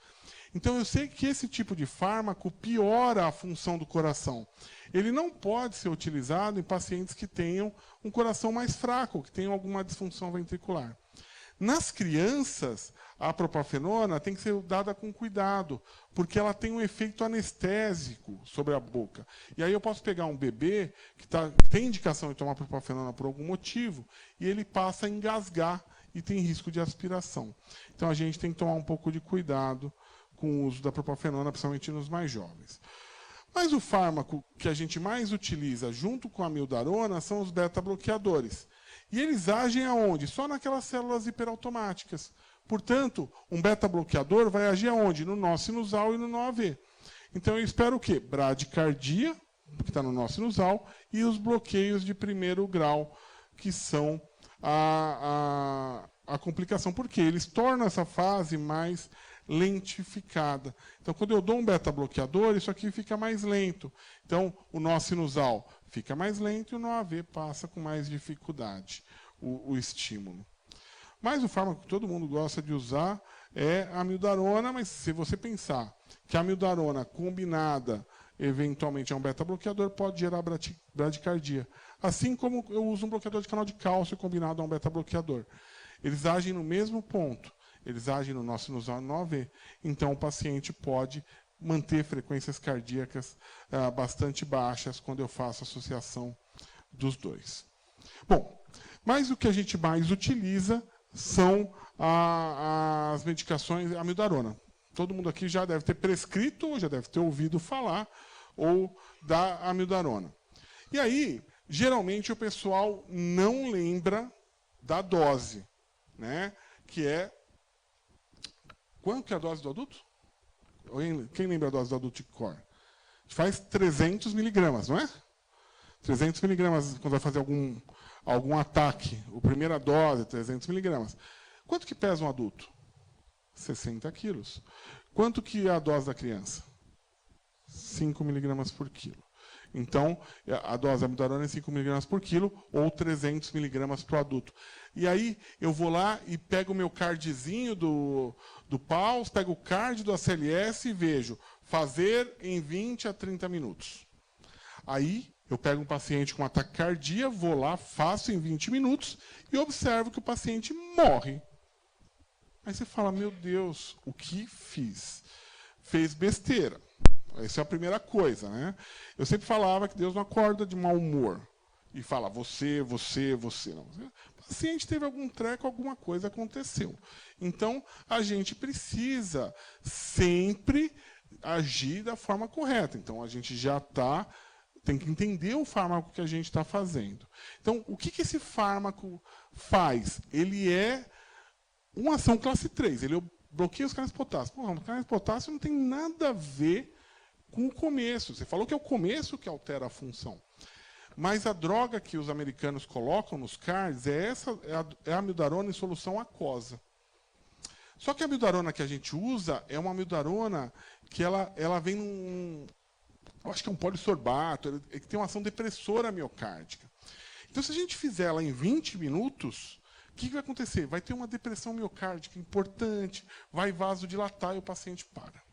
Então, eu sei que esse tipo de fármaco piora a função do coração. Ele não pode ser utilizado em pacientes que tenham um coração mais fraco, que tenham alguma disfunção ventricular. Nas crianças, a propafenona tem que ser dada com cuidado, porque ela tem um efeito anestésico sobre a boca. E aí eu posso pegar um bebê que tem indicação de tomar propafenona por algum motivo, e ele passa a engasgar e tem risco de aspiração. Então, a gente tem que tomar um pouco de cuidado com o uso da propafenona, principalmente nos mais jovens. Mas o fármaco que a gente mais utiliza junto com a amiodarona são os beta-bloqueadores. E eles agem aonde? Só naquelas células hiperautomáticas. Portanto, um beta-bloqueador vai agir aonde? No nó sinusal e no nó AV. Então, eu espero o quê? Bradicardia, que está no nó sinusal, e os bloqueios de primeiro grau, que são a complicação. Porque eles tornam essa fase mais lentificada. Então, quando eu dou um beta-bloqueador, isso aqui fica mais lento. Então, o nó sinusal fica mais lento e o nó AV passa com mais dificuldade, o estímulo. Mas o fármaco que todo mundo gosta de usar é a amiodarona, mas se você pensar que a amiodarona combinada eventualmente a um beta-bloqueador pode gerar bradicardia. Assim como eu uso um bloqueador de canal de cálcio combinado a um beta-bloqueador. Eles agem no mesmo ponto. Eles agem no nó sinusal e no nó AV. Então, o paciente pode manter frequências cardíacas bastante baixas quando eu faço associação dos dois. Bom, mas o que a gente mais utiliza são as medicações, a amiodarona. Todo mundo aqui já deve ter prescrito, ou já deve ter ouvido falar, ou da amiodarona. E aí, geralmente o pessoal não lembra da dose, né? Que é... Quanto que é a dose do adulto? Quem lembra a dose do adulto de cor? Faz 300 miligramas, não é? 300 miligramas quando vai fazer algum ataque. A primeira dose, 300 miligramas. Quanto que pesa um adulto? 60 quilos. Quanto que é a dose da criança? 5 miligramas por quilo. Então, a dose da amiodarona é 5 miligramas por quilo ou 300 miligramas para o adulto. E aí, eu vou lá e pego o meu cardzinho do PAUS, pego o card do ACLS e vejo fazer em 20 a 30 minutos. Aí, eu pego um paciente com ataque cardíaco, vou lá, faço em 20 minutos e observo que o paciente morre. Aí você fala, meu Deus, o que fiz? Fez besteira. Essa é a primeira coisa, né? Eu sempre falava que Deus não acorda de mau humor e fala você. Não. O paciente teve algum treco, alguma coisa aconteceu. Então, a gente precisa sempre agir da forma correta. Então, a gente já tem que entender o fármaco que a gente está fazendo. Então, o que esse fármaco faz? Ele é uma ação classe 3. Ele bloqueia os canais de potássio. Porra, os canais de potássio não tem nada a ver com o começo. Você falou que é o começo que altera a função. Mas a droga que os americanos colocam nos cards é a amiodarona em solução aquosa. Só que a amiodarona que a gente usa é uma amiodarona que ela vem num... Eu acho que é um polissorbato, que tem uma ação depressora miocárdica. Então, se a gente fizer ela em 20 minutos, o que vai acontecer? Vai ter uma depressão miocárdica importante, vai vasodilatar e o paciente para.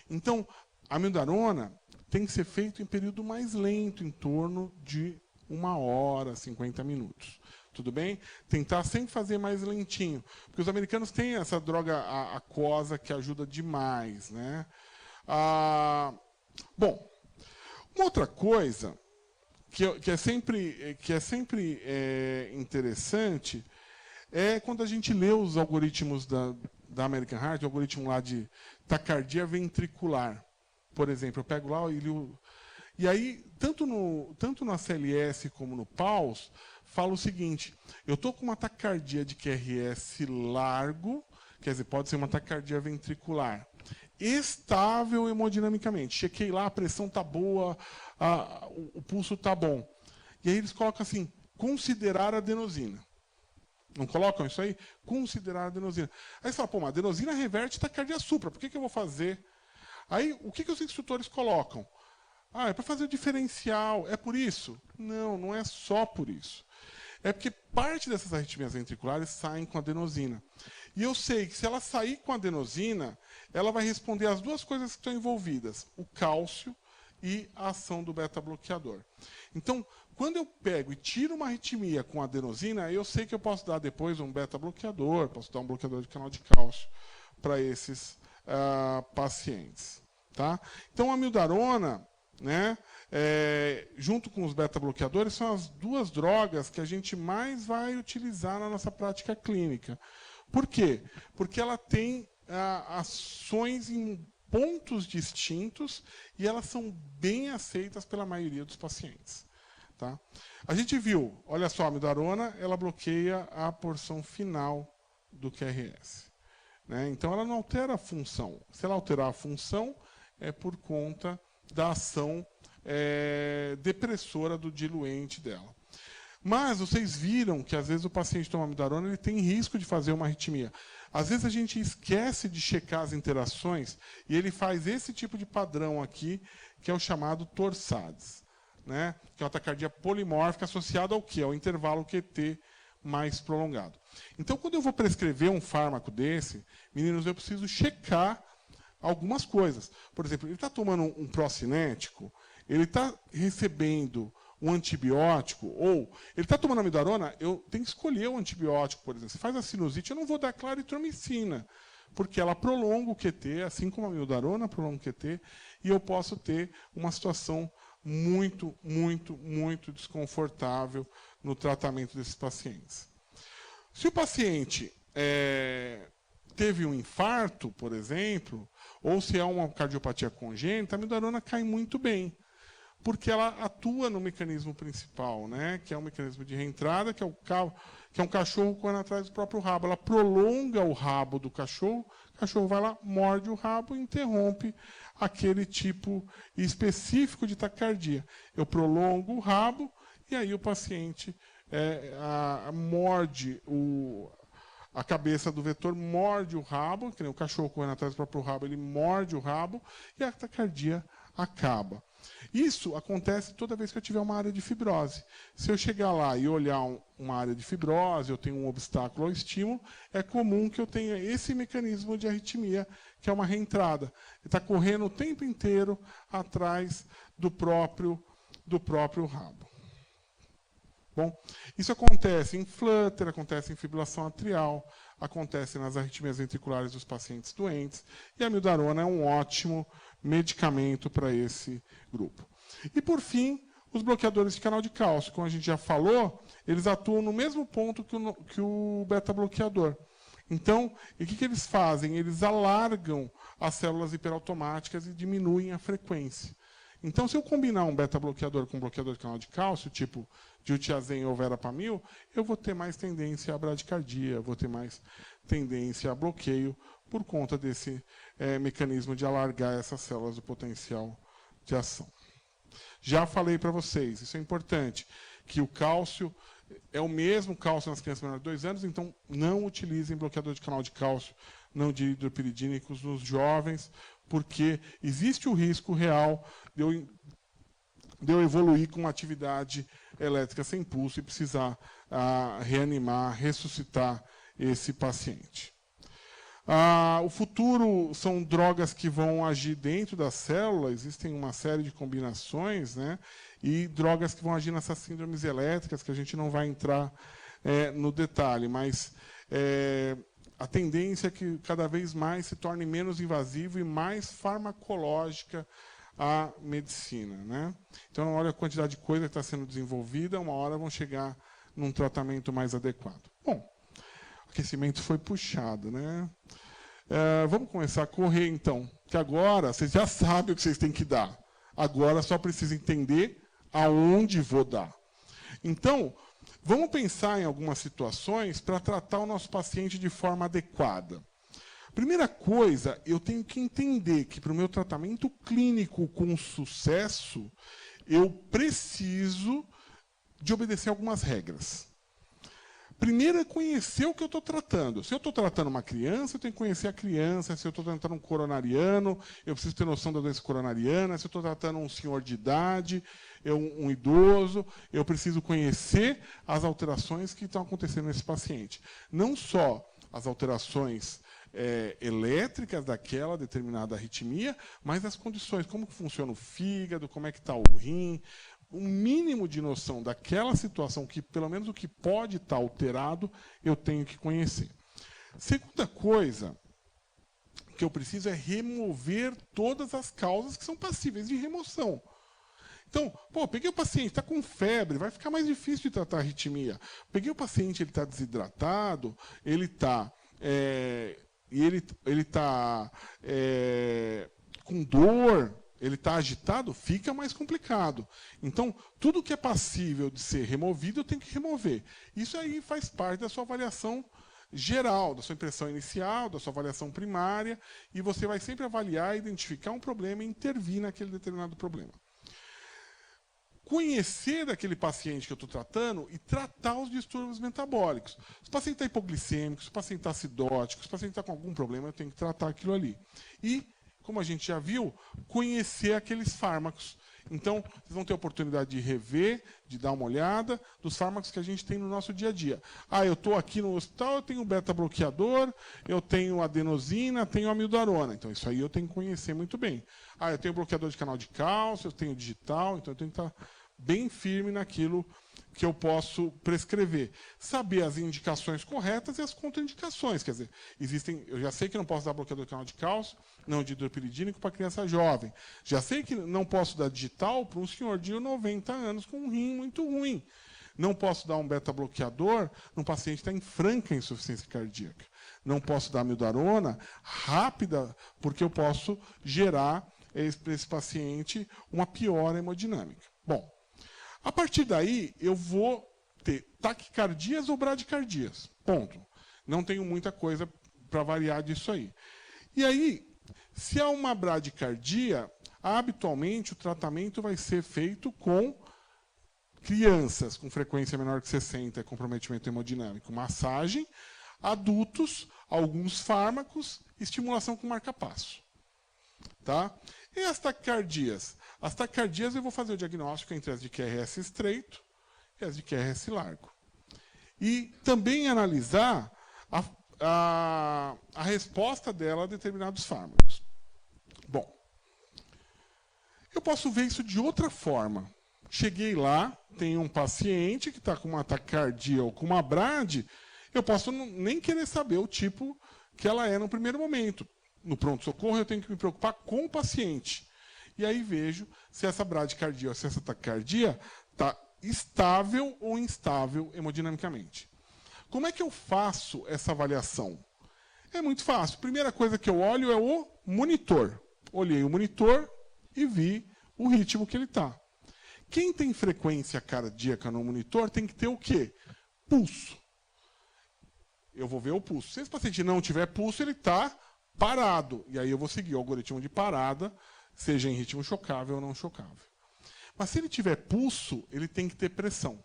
Então, a amiodarona tem que ser feito em período mais lento, em torno de 1 hora, 50 minutos. Tudo bem? Tentar sempre fazer mais lentinho. Porque os americanos têm essa droga aquosa que ajuda demais, né? Bom, uma outra coisa que é sempre interessante é quando a gente lê os algoritmos da American Heart, o algoritmo lá de taquicardia ventricular. Por exemplo, eu pego lá e aí, tanto no ACLS como no PAUS, fala o seguinte, eu estou com uma taquicardia de QRS largo, quer dizer, pode ser uma taquicardia ventricular, estável hemodinamicamente. Chequei lá, a pressão está boa, o pulso está bom. E aí eles colocam assim, considerar adenosina. Não colocam isso aí? Considerar adenosina. Aí você fala, pô, mas a adenosina reverte taquicardia supra, por que eu vou fazer? Aí, o que os instrutores colocam? É para fazer o diferencial. É por isso? Não, não é só por isso. É porque parte dessas arritmias ventriculares saem com adenosina. E eu sei que se ela sair com adenosina, ela vai responder às duas coisas que estão envolvidas. O cálcio e a ação do beta-bloqueador. Então, quando eu pego e tiro uma arritmia com adenosina, eu sei que eu posso dar depois um beta-bloqueador, posso dar um bloqueador de canal de cálcio para esses pacientes. Tá? Então, a amiodarona, né, junto com os beta-bloqueadores, são as duas drogas que a gente mais vai utilizar na nossa prática clínica. Por quê? Porque ela tem ações em pontos distintos e elas são bem aceitas pela maioria dos pacientes. Tá? A gente viu, olha só, a amiodarona, ela bloqueia a porção final do QRS. Né? Então, ela não altera a função. Se ela alterar a função, é por conta da ação depressora do diluente dela. Mas vocês viram que, às vezes, o paciente toma amiodarona, ele tem risco de fazer uma arritmia. Às vezes, a gente esquece de checar as interações e ele faz esse tipo de padrão aqui, que é o chamado torsades, né? Que é uma taquicardia polimórfica associada ao quê? Ao intervalo QT mais prolongado. Então, quando eu vou prescrever um fármaco desse, meninos, eu preciso checar algumas coisas. Por exemplo, ele está tomando um procinético, ele está recebendo um antibiótico, ou ele está tomando amiodarona, eu tenho que escolher o antibiótico, por exemplo. Se faz a sinusite, eu não vou dar claritromicina, porque ela prolonga o QT, assim como a amiodarona prolonga o QT, e eu posso ter uma situação muito, muito, muito desconfortável no tratamento desses pacientes. Se o paciente teve um infarto, por exemplo, ou se é uma cardiopatia congênita, a amiodarona cai muito bem. porque ela atua no mecanismo principal, né? Que é o mecanismo de reentrada, que é um cachorro correndo atrás do próprio rabo. Ela prolonga o rabo do cachorro, o cachorro vai lá, morde o rabo e interrompe aquele tipo específico de taquicardia. Eu prolongo o rabo e aí o paciente morde a cabeça do vetor, morde o rabo, que nem o cachorro correndo atrás do próprio rabo, ele morde o rabo e a taquicardia acaba. Isso acontece toda vez que eu tiver uma área de fibrose. Se eu chegar lá e olhar uma área de fibrose, eu tenho um obstáculo ao estímulo, é comum que eu tenha esse mecanismo de arritmia, que é uma reentrada. Ele está correndo o tempo inteiro atrás do próprio rabo. Bom, isso acontece em flutter, acontece em fibrilação atrial, acontece nas arritmias ventriculares dos pacientes doentes, e a amiodarona é um ótimo medicamento para esse grupo. E, por fim, os bloqueadores de canal de cálcio. Como a gente já falou, eles atuam no mesmo ponto que o beta-bloqueador. Então, o que eles fazem? Eles alargam as células hiperautomáticas e diminuem a frequência. Então, se eu combinar um beta-bloqueador com um bloqueador de canal de cálcio, tipo diltiazem ou verapamil, eu vou ter mais tendência à bradicardia, vou ter mais tendência a bloqueio por conta desse mecanismo de alargar essas células do potencial de ação. Já falei para vocês, isso é importante, que o cálcio é o mesmo cálcio nas crianças menores de 2 anos, então não utilizem bloqueador de canal de cálcio não dihidropiridínicos nos jovens, porque existe o risco real de eu evoluir com uma atividade elétrica sem pulso e precisar reanimar, ressuscitar esse paciente. O futuro são drogas que vão agir dentro da célula, existem uma série de combinações, né? E drogas que vão agir nessas síndromes elétricas, que a gente não vai entrar no detalhe, mas a tendência é que cada vez mais se torne menos invasivo e mais farmacológica a medicina, né? Então, olha a quantidade de coisa que está sendo desenvolvida, uma hora vão chegar num tratamento mais adequado. Bom, o aquecimento foi puxado, né? Vamos começar a correr, então, que agora vocês já sabem o que vocês têm que dar. Agora só precisa entender aonde vou dar. Então, vamos pensar em algumas situações para tratar o nosso paciente de forma adequada. Primeira coisa, eu tenho que entender que para o meu tratamento clínico com sucesso, eu preciso de obedecer algumas regras. Primeiro é conhecer o que eu estou tratando. Se eu estou tratando uma criança, eu tenho que conhecer a criança. Se eu estou tratando um coronariano, eu preciso ter noção da doença coronariana. Se eu estou tratando um senhor de idade, um idoso, eu preciso conhecer as alterações que estão acontecendo nesse paciente. Não só as alterações elétricas daquela determinada arritmia, mas as condições, como que funciona o fígado, como é que está o rim, um mínimo de noção daquela situação, que pelo menos o que pode estar alterado, eu tenho que conhecer. Segunda coisa que eu preciso é remover todas as causas que são passíveis de remoção. Então, peguei o paciente, está com febre, vai ficar mais difícil de tratar a arritmia. Peguei o paciente, ele está desidratado, ele está com dor, ele está agitado, fica mais complicado. Então, tudo que é passível de ser removido, eu tenho que remover. Isso aí faz parte da sua avaliação geral, da sua impressão inicial, da sua avaliação primária, e você vai sempre avaliar, identificar um problema e intervir naquele determinado problema. Conhecer daquele paciente que eu estou tratando e tratar os distúrbios metabólicos. Se o paciente está hipoglicêmico, se o paciente está acidótico, se o paciente está com algum problema, eu tenho que tratar aquilo ali. E, como a gente já viu, conhecer aqueles fármacos. Então, vocês vão ter a oportunidade de rever, de dar uma olhada dos fármacos que a gente tem no nosso dia a dia. Eu estou aqui no hospital, eu tenho beta-bloqueador, eu tenho adenosina, tenho amiodarona. Então, isso aí eu tenho que conhecer muito bem. Eu tenho bloqueador de canal de cálcio, eu tenho digital, então eu tenho que estar bem firme naquilo que eu posso prescrever. Saber as indicações corretas e as contraindicações. Quer dizer, eu já sei que não posso dar bloqueador de canal de cálcio, não dihidropiridínico para criança jovem. Já sei que não posso dar digital para um senhor de 90 anos com um rim muito ruim. Não posso dar um beta-bloqueador num paciente que está em franca insuficiência cardíaca. Não posso dar amiodarona rápida, porque eu posso gerar para esse paciente uma piora hemodinâmica. Bom, a partir daí eu vou ter taquicardias ou bradicardias. Ponto. Não tenho muita coisa para variar disso aí. E aí, se há uma bradicardia, habitualmente o tratamento vai ser feito com crianças com frequência menor que 60, comprometimento hemodinâmico, massagem, adultos, alguns fármacos, estimulação com marca-passo. Tá? E as taquicardias? As taquicardias eu vou fazer o diagnóstico entre as de QRS estreito e as de QRS largo. E também analisar a resposta dela a determinados fármacos. Bom, eu posso ver isso de outra forma. Cheguei lá, tem um paciente que está com uma taquicardia ou com uma brad, eu posso nem querer saber o tipo que ela é no primeiro momento. No pronto-socorro, eu tenho que me preocupar com o paciente. E aí vejo se essa bradicardia ou se essa taquicardia está estável ou instável hemodinamicamente. Como é que eu faço essa avaliação? É muito fácil. Primeira coisa que eu olho é o monitor. Olhei o monitor e vi o ritmo que ele está. Quem tem frequência cardíaca no monitor tem que ter o quê? Pulso. Eu vou ver o pulso. Se esse paciente não tiver pulso, ele está parado. E aí eu vou seguir o algoritmo de parada, seja em ritmo chocável ou não chocável. Mas se ele tiver pulso, ele tem que ter pressão.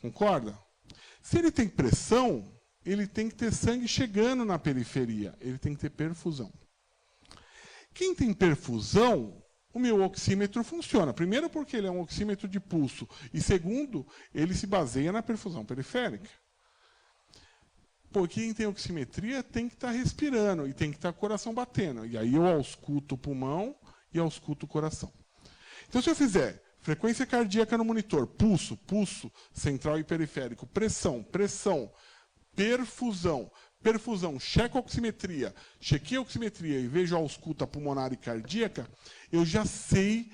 Concorda? Se ele tem pressão, ele tem que ter sangue chegando na periferia. Ele tem que ter perfusão. Quem tem perfusão, o meu oxímetro funciona. Primeiro porque ele é um oxímetro de pulso. E segundo, ele se baseia na perfusão periférica. Porque quem tem oximetria tem que estar respirando e tem que estar com o coração batendo. E aí eu ausculto o pulmão e ausculto o coração. Então, se eu fizer frequência cardíaca no monitor, pulso, pulso central e periférico, pressão, pressão, perfusão, perfusão, checo a oximetria, chequei a oximetria e vejo a ausculta pulmonar e cardíaca, eu já sei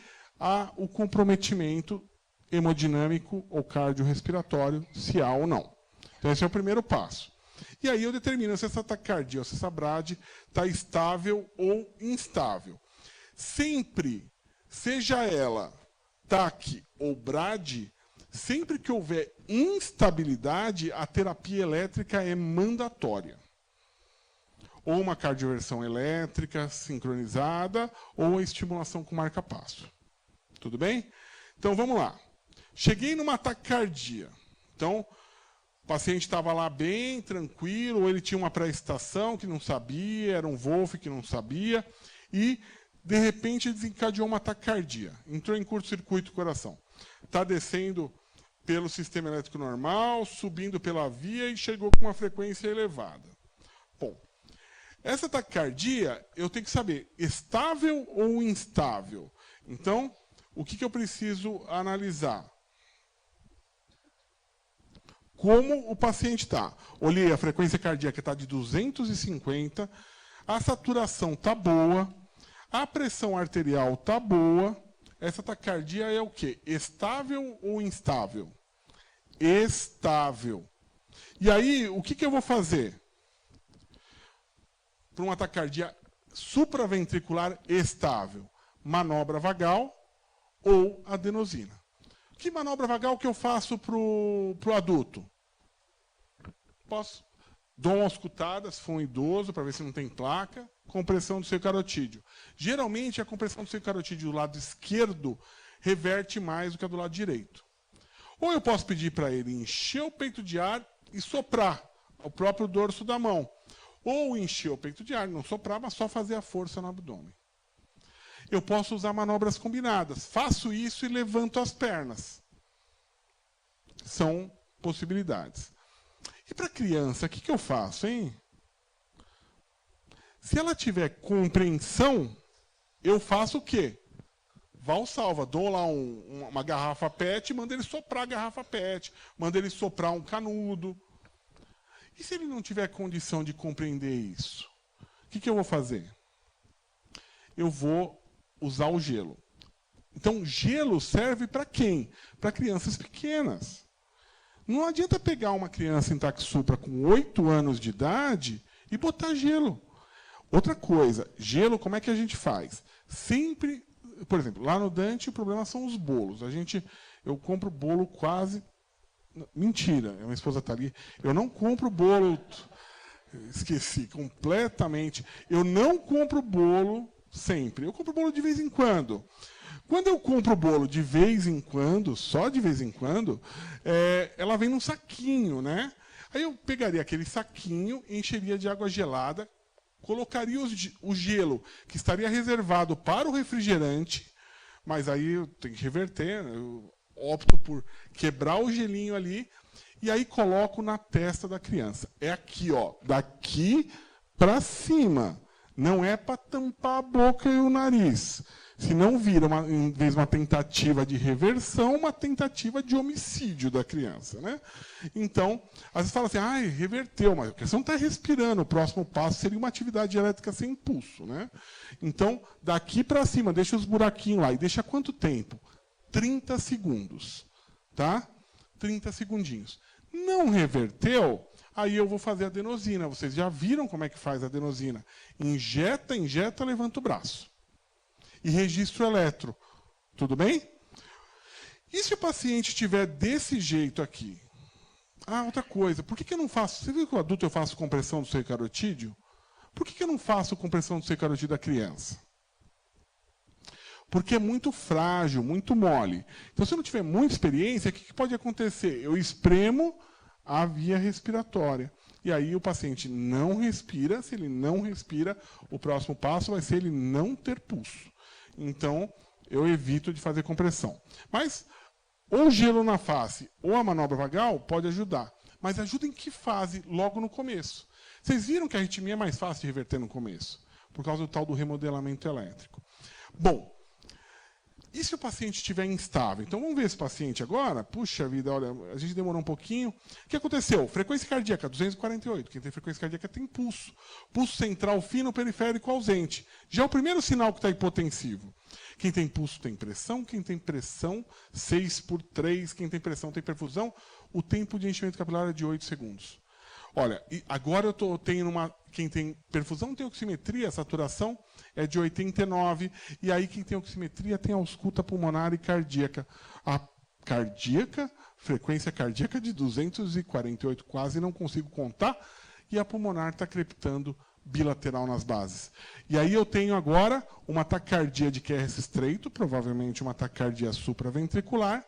o comprometimento hemodinâmico ou cardiorrespiratório, se há ou não. Então, esse é o primeiro passo. E aí eu determino se essa taquicardia ou se essa brad está estável ou instável. Sempre, seja ela TAC ou BRAD, sempre que houver instabilidade, a terapia elétrica é mandatória. Ou uma cardioversão elétrica sincronizada, ou a estimulação com marca-passo. Tudo bem? Então, vamos lá. Cheguei numa taquicardia. Então, o paciente estava lá bem, tranquilo, ou ele tinha uma pré-excitação que não sabia, era um Wolff que não sabia, e de repente desencadeou uma taquicardia. Entrou em curto-circuito do coração. Está descendo pelo sistema elétrico normal, subindo pela via e chegou com uma frequência elevada. Bom, essa taquicardia eu tenho que saber, estável ou instável? Então, o que eu preciso analisar? Como o paciente está. Olhei, a frequência cardíaca está de 250, a saturação está boa, a pressão arterial está boa. Essa taquicardia é o quê? Estável ou instável? Estável. E aí, o que eu vou fazer? Para uma taquicardia supraventricular estável, manobra vagal ou adenosina. Que manobra vagal que eu faço para o adulto? Dou uma auscultada, se for um idoso, para ver se não tem placa, compressão do seio carotídeo. Geralmente, a compressão do seio carotídeo do lado esquerdo reverte mais do que a do lado direito. Ou eu posso pedir para ele encher o peito de ar e soprar o próprio dorso da mão. Ou encher o peito de ar, não soprar, mas só fazer a força no abdômen. Eu posso usar manobras combinadas. Faço isso e levanto as pernas. São possibilidades. E para a criança, o que eu faço, hein? Se ela tiver compreensão, eu faço o quê? Valsalva. Dou lá uma garrafa PET e mando ele soprar a garrafa PET. Mando ele soprar um canudo. E se ele não tiver condição de compreender isso? O que eu vou fazer? Eu vou usar o gelo. Então, gelo serve para quem? Para crianças pequenas. Não adianta pegar uma criança em taxupra com 8 anos de idade e botar gelo. Outra coisa, gelo, como é que a gente faz? Sempre, por exemplo, lá no Dante o problema são os bolos. Eu compro bolo quase... Mentira, minha esposa está ali. Eu não compro bolo... Esqueci completamente. Eu não compro bolo sempre. Eu compro bolo de vez em quando. Quando eu compro bolo de vez em quando, só de vez em quando, ela vem num saquinho, né? Aí eu pegaria aquele saquinho, encheria de água gelada, colocaria o gelo, que estaria reservado para o refrigerante, mas aí eu tenho que reverter, eu opto por quebrar o gelinho ali, e aí coloco na testa da criança. É aqui, ó, daqui para cima. Não é para tampar a boca e o nariz. Senão vira, em vez de uma tentativa de reversão, uma tentativa de homicídio da criança, né? Então, às vezes fala assim, reverteu, mas a criança não está respirando. O próximo passo seria uma atividade elétrica sem impulso, né? Então, daqui para cima, deixa os buraquinhos lá. E deixa quanto tempo? 30 segundos. Tá? 30 segundinhos. Não reverteu, aí eu vou fazer a adenosina. Vocês já viram como é que faz a adenosina? Injeta, levanta o braço. E registro eletro. Tudo bem? E se o paciente estiver desse jeito aqui? Outra coisa. Por que eu não faço... Você viu que o adulto eu faço compressão do seio carotídeo? Por que eu não faço compressão do seio carotídeo da criança? Porque é muito frágil, muito mole. Então, se eu não tiver muita experiência, o que pode acontecer? Eu espremo a via respiratória. E aí o paciente não respira. Se ele não respira, o próximo passo vai ser ele não ter pulso. Então, eu evito de fazer compressão. Mas, ou gelo na face, ou a manobra vagal, pode ajudar. Mas ajuda em que fase? Logo no começo. Vocês viram que a arritmia é mais fácil de reverter no começo? Por causa do tal do remodelamento elétrico. Bom, e se o paciente estiver instável? Então, vamos ver esse paciente agora. Puxa vida, olha, a gente demorou um pouquinho. O que aconteceu? Frequência cardíaca, 248. Quem tem frequência cardíaca tem pulso. Pulso central fino, periférico ausente. Já é o primeiro sinal que está hipotensivo. Quem tem pulso tem pressão. Quem tem pressão, 6/3. Quem tem pressão tem perfusão. O tempo de enchimento capilar é de 8 segundos. Olha, e agora eu tenho quem tem perfusão tem oximetria, a saturação é de 89, e aí quem tem oximetria tem ausculta pulmonar e cardíaca. A cardíaca, frequência cardíaca de 248, quase não consigo contar, e a pulmonar está crepitando bilateral nas bases. E aí eu tenho agora uma taquicardia de QRS estreito, provavelmente uma taquicardia supraventricular,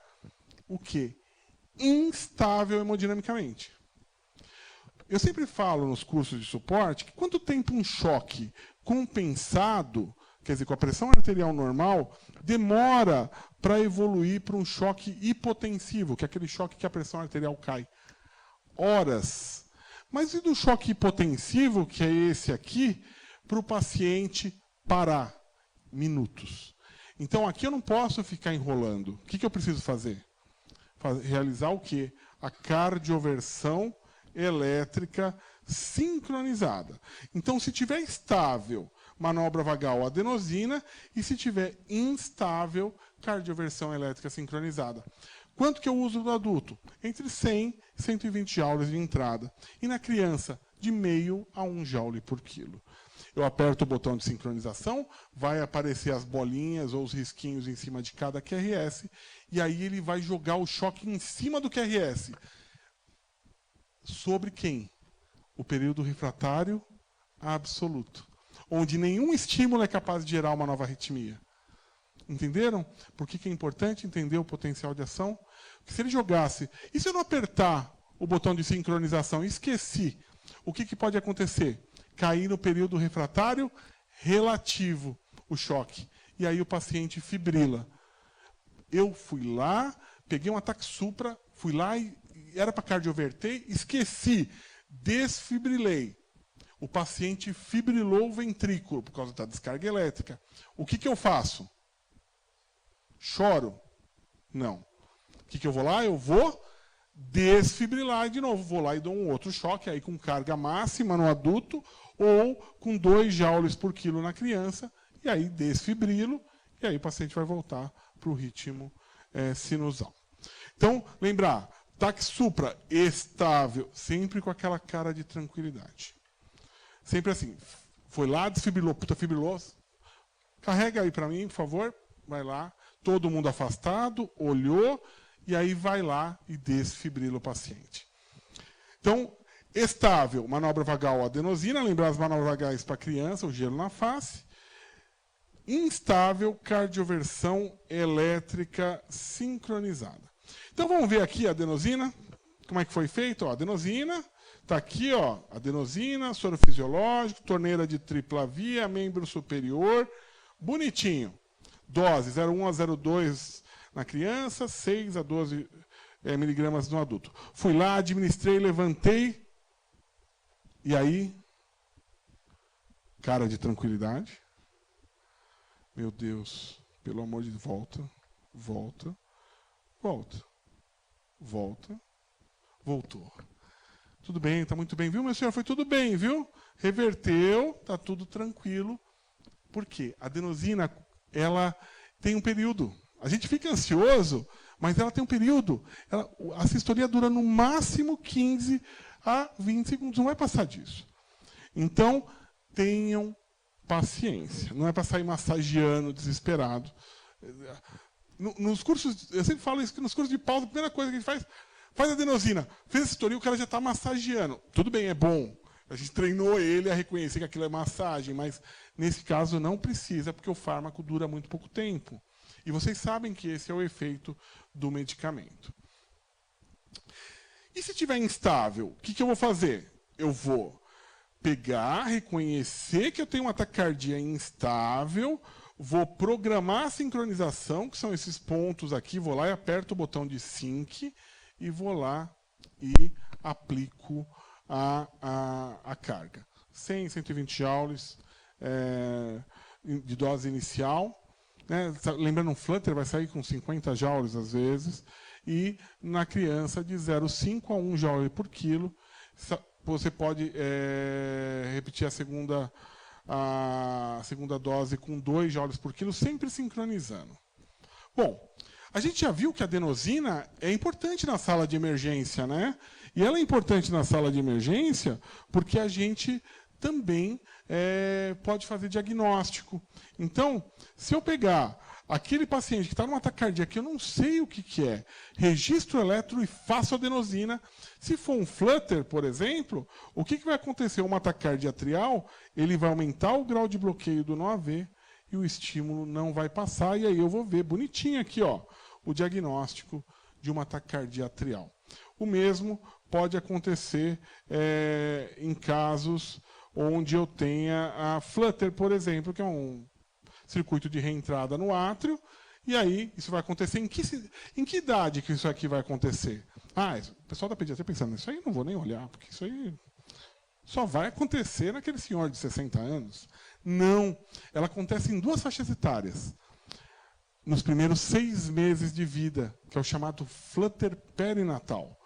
o quê? Instável hemodinamicamente. Eu sempre falo nos cursos de suporte que quanto tempo um choque compensado, quer dizer, com a pressão arterial normal, demora para evoluir para um choque hipotensivo, que é aquele choque que a pressão arterial cai. Horas. Mas e do choque hipotensivo, que é esse aqui, para o paciente parar? Minutos. Então aqui eu não posso ficar enrolando. O que eu preciso fazer? Realizar o quê? A cardioversão elétrica sincronizada. Então, se tiver estável, manobra vagal adenosina, e se tiver instável, cardioversão elétrica sincronizada. Quanto que eu uso do adulto? Entre 100 e 120 joules de entrada. E na criança, de meio a 1 joule por quilo. Eu aperto o botão de sincronização, vai aparecer as bolinhas ou os risquinhos em cima de cada QRS, e aí ele vai jogar o choque em cima do QRS. Sobre quem? O período refratário absoluto, onde nenhum estímulo é capaz de gerar uma nova arritmia. Entenderam? Por que é importante entender o potencial de ação? Porque se ele jogasse... E se eu não apertar o botão de sincronização e esqueci, o que pode acontecer? Cair no período refratário relativo, o choque. E aí o paciente fibrila. Eu fui lá, peguei um ataque supra, fui lá e era para cardioverter, esqueci, desfibrilei. O paciente fibrilou o ventrículo por causa da descarga elétrica. O que eu faço? Choro? Não. O que eu vou lá? Eu vou desfibrilar de novo. Vou lá e dou um outro choque, aí com carga máxima no adulto, ou com 2 joules por quilo na criança, e aí desfibrilo, e aí o paciente vai voltar para o ritmo sinusal. Então, lembrar, taque supra, estável, sempre com aquela cara de tranquilidade. Sempre assim, Foi lá, desfibrilou, puta, fibrilou. Carrega aí para mim, por favor. Vai lá. Todo mundo afastado, olhou, e aí vai lá e desfibrila o paciente. Então, estável, manobra vagal adenosina, lembrar as manobras vagais para criança, o gelo na face. Instável, cardioversão elétrica sincronizada. Então, vamos ver aqui a adenosina, como é que foi feito. Ó, adenosina, está aqui, ó, adenosina, soro fisiológico, torneira de tripla via, membro superior, bonitinho. Dose 0,1 a 0,2 na criança, 6 a 12 miligramas no adulto. Fui lá, administrei, levantei. E aí, cara de tranquilidade. Meu Deus, pelo amor de Deus, volta, volta, volta, volta, voltou. Tudo bem, está muito bem, viu, meu senhor? Foi tudo bem, viu? Reverteu, está tudo tranquilo. Por quê? A adenosina, ela tem um período. A gente fica ansioso, mas ela tem um período. A sistolia dura no máximo 15 a 20 segundos, não vai passar disso. Então, tenham paciência. Não é para sair massageando, desesperado. Nos cursos, eu sempre falo isso, que nos cursos de pausa, a primeira coisa que a gente faz adenosina. Fez a sistolia, o cara já está massageando. Tudo bem, é bom. A gente treinou ele a reconhecer que aquilo é massagem, mas nesse caso não precisa, porque o fármaco dura muito pouco tempo. E vocês sabem que esse é o efeito do medicamento. E se estiver instável, o que eu vou fazer? Eu vou pegar, reconhecer que eu tenho uma taquicardia instável, vou programar a sincronização, que são esses pontos aqui, vou lá e aperto o botão de sync, e vou lá e aplico a carga. 100, 120 joules de dose inicial. Né? Lembrando, um flutter vai sair com 50 joules às vezes. E na criança de 0,5 a 1 joule por quilo. Você pode repetir a segunda dose com 2 joules por quilo, sempre sincronizando. Bom, a gente já viu que a adenosina é importante na sala de emergência, né? E ela é importante na sala de emergência porque a gente também pode fazer diagnóstico. Então, se eu pegar aquele paciente que está numa taquicardia que eu não sei o que é, registro eletro e faço adenosina. Se for um flutter, por exemplo, o que vai acontecer? Uma taquicardia atrial, ele vai aumentar o grau de bloqueio do nó AV e o estímulo não vai passar, e aí eu vou ver bonitinho aqui, ó, o diagnóstico de uma taquicardia atrial. O mesmo pode acontecer em casos onde eu tenha a flutter, por exemplo, que é um circuito de reentrada no átrio, e aí isso vai acontecer em que idade que isso aqui vai acontecer? O pessoal da pediatria pensando, isso aí eu não vou nem olhar, porque isso aí só vai acontecer naquele senhor de 60 anos. Não, ela acontece em 2 faixas etárias. Nos primeiros 6 meses de vida, que é o chamado flutter perinatal.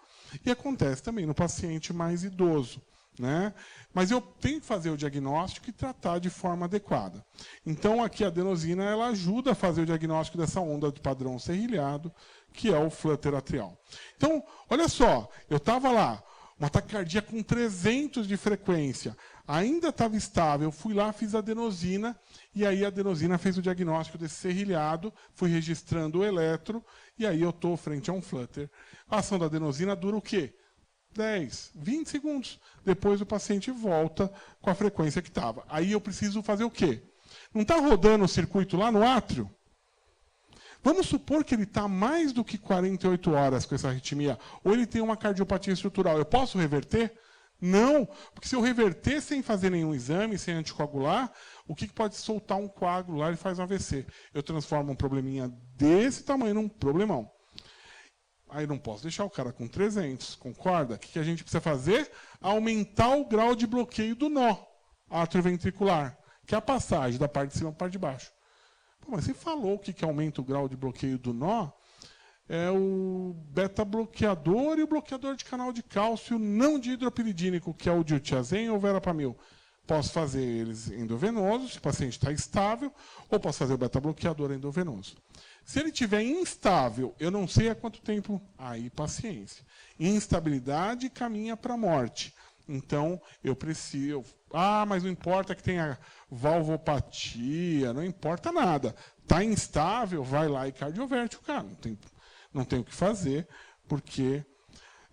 E acontece também no paciente mais idoso. Né? Mas eu tenho que fazer o diagnóstico e tratar de forma adequada. Então, aqui a adenosina ela ajuda a fazer o diagnóstico dessa onda de padrão serrilhado, que é o flutter atrial. Então, olha só, eu estava lá, uma taquicardia com 300 de frequência, ainda estava estável, fui lá, fiz a adenosina, e aí a adenosina fez o diagnóstico desse serrilhado, fui registrando o eletro, e aí eu estou frente a um flutter. A ação da adenosina dura o quê? 10, 20 segundos. Depois o paciente volta com a frequência que estava. Aí eu preciso fazer o quê? Não está rodando o circuito lá no átrio? Vamos supor que ele está mais do que 48 horas com essa arritmia, ou ele tem uma cardiopatia estrutural. Eu posso reverter? Não, porque se eu reverter sem fazer nenhum exame, sem anticoagular, o que pode soltar um coágulo lá e faz um AVC? Eu transformo um probleminha desse tamanho num problemão. Aí não posso deixar o cara com 300, concorda? O que a gente precisa fazer? Aumentar o grau de bloqueio do nó atrioventricular, que é a passagem da parte de cima para a parte de baixo. Pô, mas você falou que aumenta o grau de bloqueio do nó? É o beta-bloqueador e o bloqueador de canal de cálcio não dihidropiridínico, que é o diltiazem ou verapamil. Posso fazer eles endovenosos, se o paciente está estável, ou posso fazer o beta-bloqueador endovenoso. Se ele estiver instável, eu não sei há quanto tempo, aí paciência. Instabilidade caminha para a morte. Então, eu mas não importa que tenha valvopatia, não importa nada. Está instável, vai lá e cardioverte o cara. Não tem o que fazer, porque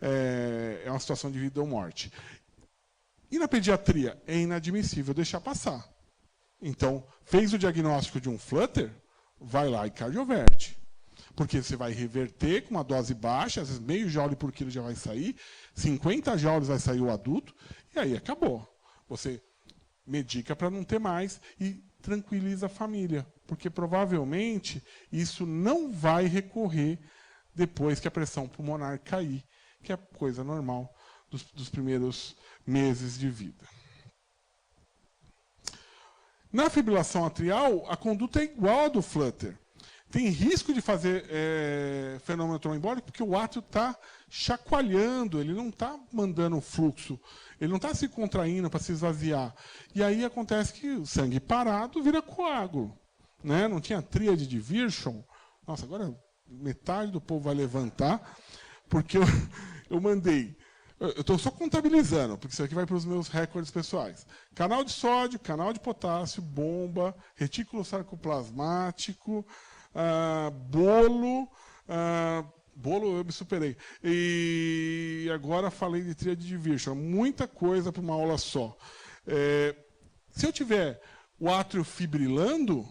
é uma situação de vida ou morte. E na pediatria, é inadmissível deixar passar. Então, fez o diagnóstico de um flutter, vai lá e cardioverte. Porque você vai reverter com uma dose baixa, às vezes meio joule por quilo já vai sair, 50 joules vai sair o adulto, e aí acabou. Você medica para não ter mais e tranquiliza a família, porque provavelmente isso não vai recorrer depois que a pressão pulmonar cair, que é coisa normal dos primeiros meses de vida. Na fibrilação atrial, a conduta é igual à do flutter. Tem risco de fazer fenômeno tromboembólico porque o átrio está chacoalhando, ele não está mandando fluxo, ele não está se contraindo para se esvaziar. E aí acontece que o sangue parado vira coágulo. Né? Não tinha tríade de Virchow. Nossa, agora metade do povo vai levantar, porque eu mandei. Eu estou só contabilizando, porque isso aqui vai para os meus recordes pessoais. Canal de sódio, canal de potássio, bomba, retículo sarcoplasmático, bolo eu me superei. E agora falei de tríade de Virchow. Muita coisa para uma aula só. Se eu tiver o átrio fibrilando,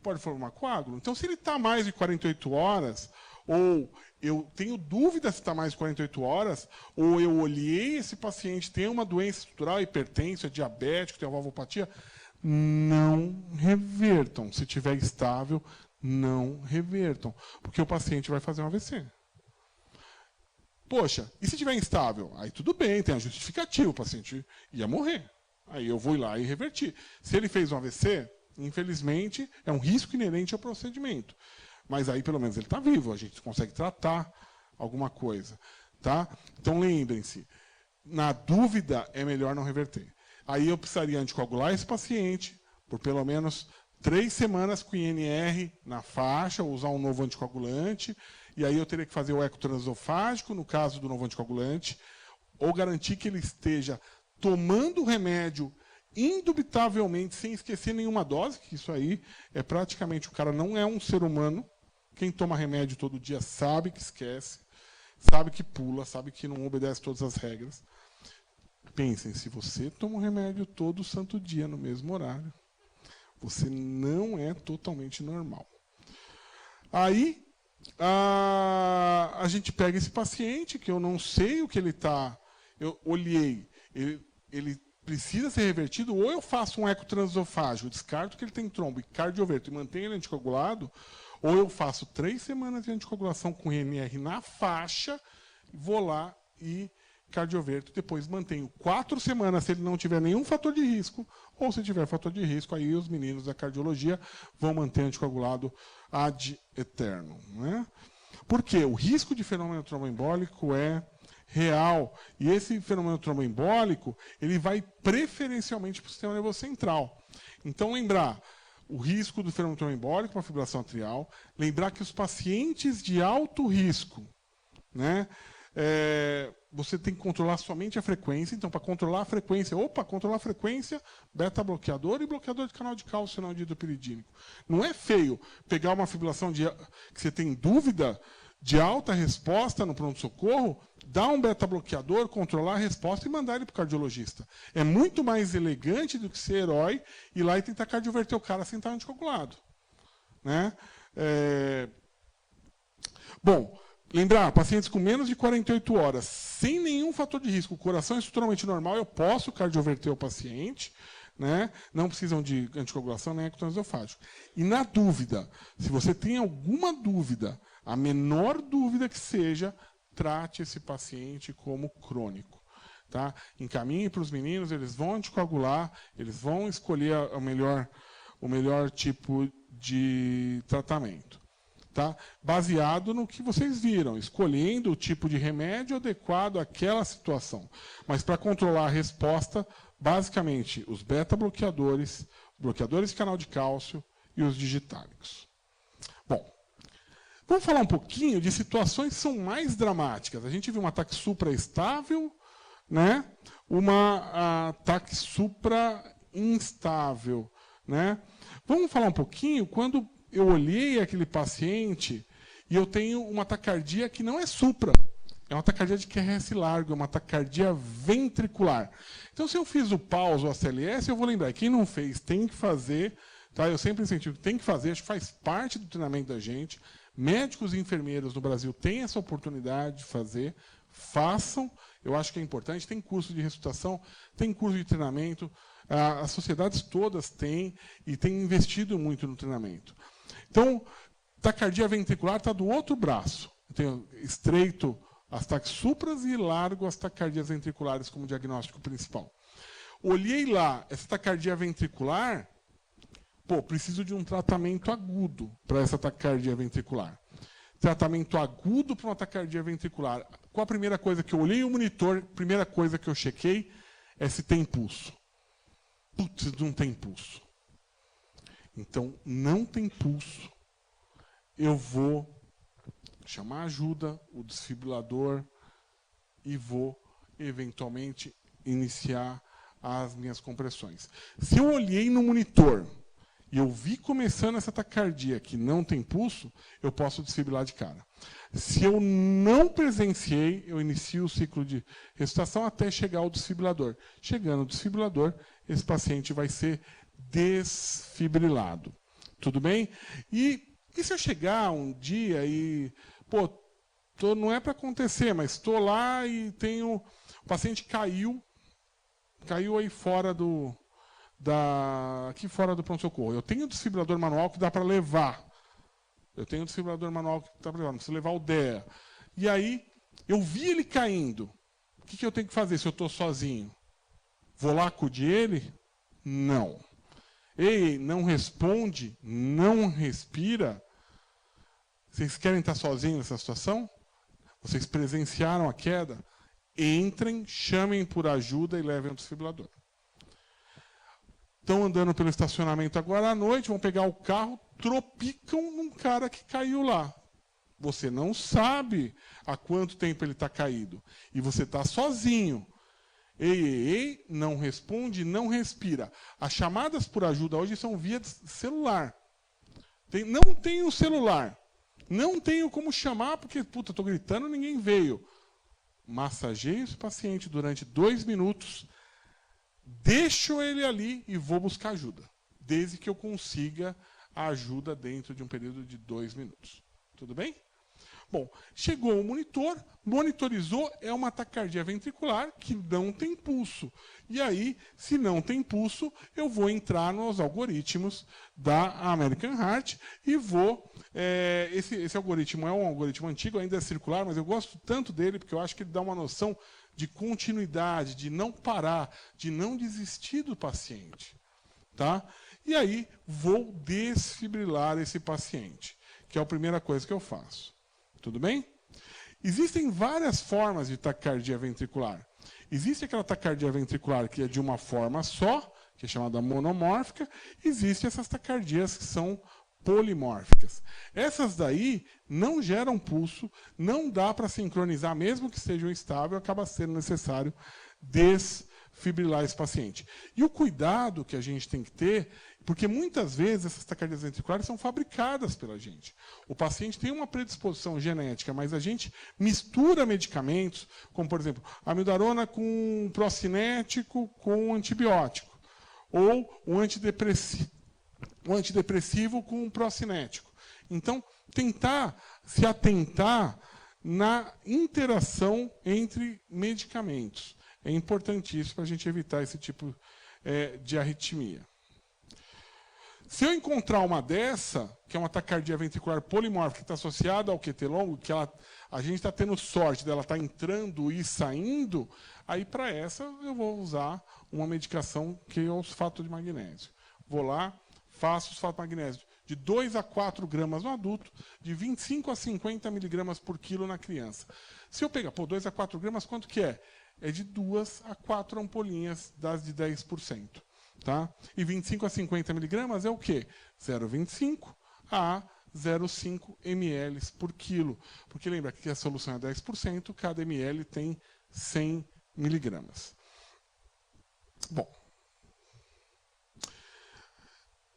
pode formar coágulo. Então, se ele está mais de 48 horas, ou eu tenho dúvida se está mais de 48 horas, ou eu olhei esse paciente, tem uma doença estrutural, hipertenso, é diabético, tem uma valvopatia, não revertam. Se estiver estável, não revertam, porque o paciente vai fazer um AVC. Poxa, e se estiver instável? Aí tudo bem, tem a justificativa, o paciente ia morrer. Aí eu vou lá e reverti. Se ele fez um AVC, infelizmente, é um risco inerente ao procedimento. Mas aí, pelo menos, ele está vivo, a gente consegue tratar alguma coisa. Tá? Então, lembrem-se, na dúvida, é melhor não reverter. Aí eu precisaria anticoagular esse paciente por pelo menos 3 semanas com INR na faixa, ou usar um novo anticoagulante, e aí eu teria que fazer o eco transesofágico, no caso do novo anticoagulante, ou garantir que ele esteja tomando o remédio indubitavelmente, sem esquecer nenhuma dose, que isso aí é praticamente, o cara não é um ser humano. Quem toma remédio todo dia sabe que esquece, sabe que pula, sabe que não obedece todas as regras. Pensem, se você toma um remédio todo santo dia, no mesmo horário, você não é totalmente normal. Aí, a gente pega esse paciente, que eu não sei o que ele está, eu olhei, ele precisa ser revertido, ou eu faço um eco transesofágico, descarto que ele tem trombo e cardioverto e mantenho ele anticoagulado, ou eu faço 3 semanas de anticoagulação com INR na faixa, vou lá e cardioverto, depois mantenho 4 semanas se ele não tiver nenhum fator de risco, ou se tiver fator de risco, aí os meninos da cardiologia vão manter anticoagulado ad eternum. Né? Porque o risco de fenômeno tromboembólico é real. E esse fenômeno tromboembólico, ele vai preferencialmente para o sistema nervoso central. Então, lembrar o risco do fenômeno tromboembólico para a fibrilação atrial, lembrar que os pacientes de alto risco, né, você tem que controlar somente a frequência. Então, para controlar a frequência, beta-bloqueador e bloqueador de canal de cálcio não anidropiridínico. Não é feio pegar uma fibrilação que você tem dúvida de alta resposta no pronto-socorro, dar um beta-bloqueador, controlar a resposta e mandar ele para o cardiologista. É muito mais elegante do que ser herói, ir lá e tentar cardioverter o cara sem estar anticoagulado. Né? Bom, lembrar, pacientes com menos de 48 horas, sem nenhum fator de risco, o coração é estruturalmente normal, eu posso cardioverter o paciente, né? Não precisam de anticoagulação nem eco transesofágico. E na dúvida, se você tem alguma dúvida, a menor dúvida que seja, trate esse paciente como crônico. Tá? Encaminhe para os meninos, eles vão anticoagular, eles vão escolher o melhor tipo de tratamento. Tá? Baseado no que vocês viram, escolhendo o tipo de remédio adequado àquela situação. Mas para controlar a resposta, basicamente, os beta-bloqueadores, bloqueadores de canal de cálcio e os digitálicos. Bom, vamos falar um pouquinho de situações que são mais dramáticas. A gente viu um ataque supraestável, né, uma ataque supra instável, né? Vamos falar um pouquinho, quando eu olhei aquele paciente e eu tenho uma taquicardia que não é supra, é uma taquicardia de QRS largo, é uma taquicardia ventricular. Então, se eu fiz o PAUS ou a CLS, eu vou lembrar, quem não fez tem que fazer, tá? Eu sempre incentivo, tem que fazer, acho que faz parte do treinamento da gente. Médicos e enfermeiros no Brasil têm essa oportunidade de fazer, façam, eu acho que é importante, tem curso de ressuscitação, tem curso de treinamento, as sociedades todas têm e têm investido muito no treinamento. Então, taquicardia ventricular está do outro braço. Eu tenho estreito as taques supras e largo as taquicardias ventriculares como diagnóstico principal. Olhei lá, essa taquicardia ventricular, preciso de um tratamento agudo para essa taquicardia ventricular. Tratamento agudo para uma taquicardia ventricular. Qual a primeira coisa que eu olhei o monitor, primeira coisa que eu chequei é se tem pulso. Putz, não tem pulso. Então, não tem pulso. Eu vou chamar ajuda, o desfibrilador, e vou, eventualmente, iniciar as minhas compressões. Se eu olhei no monitor e eu vi começando essa taquicardia que não tem pulso, eu posso desfibrilar de cara. Se eu não presenciei, eu inicio o ciclo de ressuscitação até chegar ao desfibrilador. Chegando ao desfibrilador, esse paciente vai ser desfibrilado. Tudo bem? E se eu chegar um dia e, não é para acontecer, mas estou lá e tenho... O paciente caiu aí fora aqui fora do pronto-socorro. Eu tenho um desfibrilador manual que dá para levar. Não precisa levar o DEA. E aí, eu vi ele caindo. O que eu tenho que fazer se eu estou sozinho? Vou lá acudir ele? Não. Ei, não responde, não respira. Vocês querem estar sozinhos nessa situação? Vocês presenciaram a queda? Entrem, chamem por ajuda e levem o desfibrilador. Estão andando pelo estacionamento agora à noite, vão pegar o carro, tropicam num cara que caiu lá. Você não sabe há quanto tempo ele está caído. E você está sozinho. Ei, não responde, não respira. As chamadas por ajuda hoje são via celular. Não tenho celular. Não tenho como chamar, porque, estou gritando, ninguém veio. Massageio esse paciente durante 2 minutos, deixo ele ali e vou buscar ajuda, desde que eu consiga a ajuda dentro de um período de 2 minutos. Tudo bem? Bom, chegou o monitor, monitorizou, é uma taquicardia ventricular que não tem pulso. E aí, se não tem pulso, eu vou entrar nos algoritmos da American Heart e vou... esse algoritmo é um algoritmo antigo, ainda é circular, mas eu gosto tanto dele porque eu acho que ele dá uma noção de continuidade, de não parar, de não desistir do paciente. Tá? E aí, vou desfibrilar esse paciente, que é a primeira coisa que eu faço. Tudo bem? Existem várias formas de taquicardia ventricular. Existe aquela taquicardia ventricular que é de uma forma só, que é chamada monomórfica. Existem essas taquicardias que são polimórficas. Essas daí não geram pulso, não dá para sincronizar, mesmo que sejam estável, acaba sendo necessário desfibrilar esse paciente. E o cuidado que a gente tem que ter, porque muitas vezes essas taquicardias ventriculares são fabricadas pela gente. O paciente tem uma predisposição genética, mas a gente mistura medicamentos, como, por exemplo, amiodarona com procinético com antibiótico, ou um antidepressivo com procinético. Então, tentar se atentar na interação entre medicamentos. É importantíssimo para a gente evitar esse tipo de arritmia. Se eu encontrar uma dessa, que é uma taquicardia ventricular polimórfica, que está associada ao QT longo, que a gente está tendo sorte dela estar entrando e saindo, aí para essa eu vou usar uma medicação que é o sulfato de magnésio. Vou lá, faço o sulfato de magnésio de 2 a 4 gramas no adulto, de 25 a 50 miligramas por quilo na criança. Se eu pegar, 2 a 4 gramas, quanto que é? É de 2 a 4 ampolinhas das de 10%. Tá? E 25 a 50 miligramas é o quê? 0,25 a 0,5 ml por quilo. Porque lembra que a solução é 10%, cada ml tem 100 miligramas. Bom.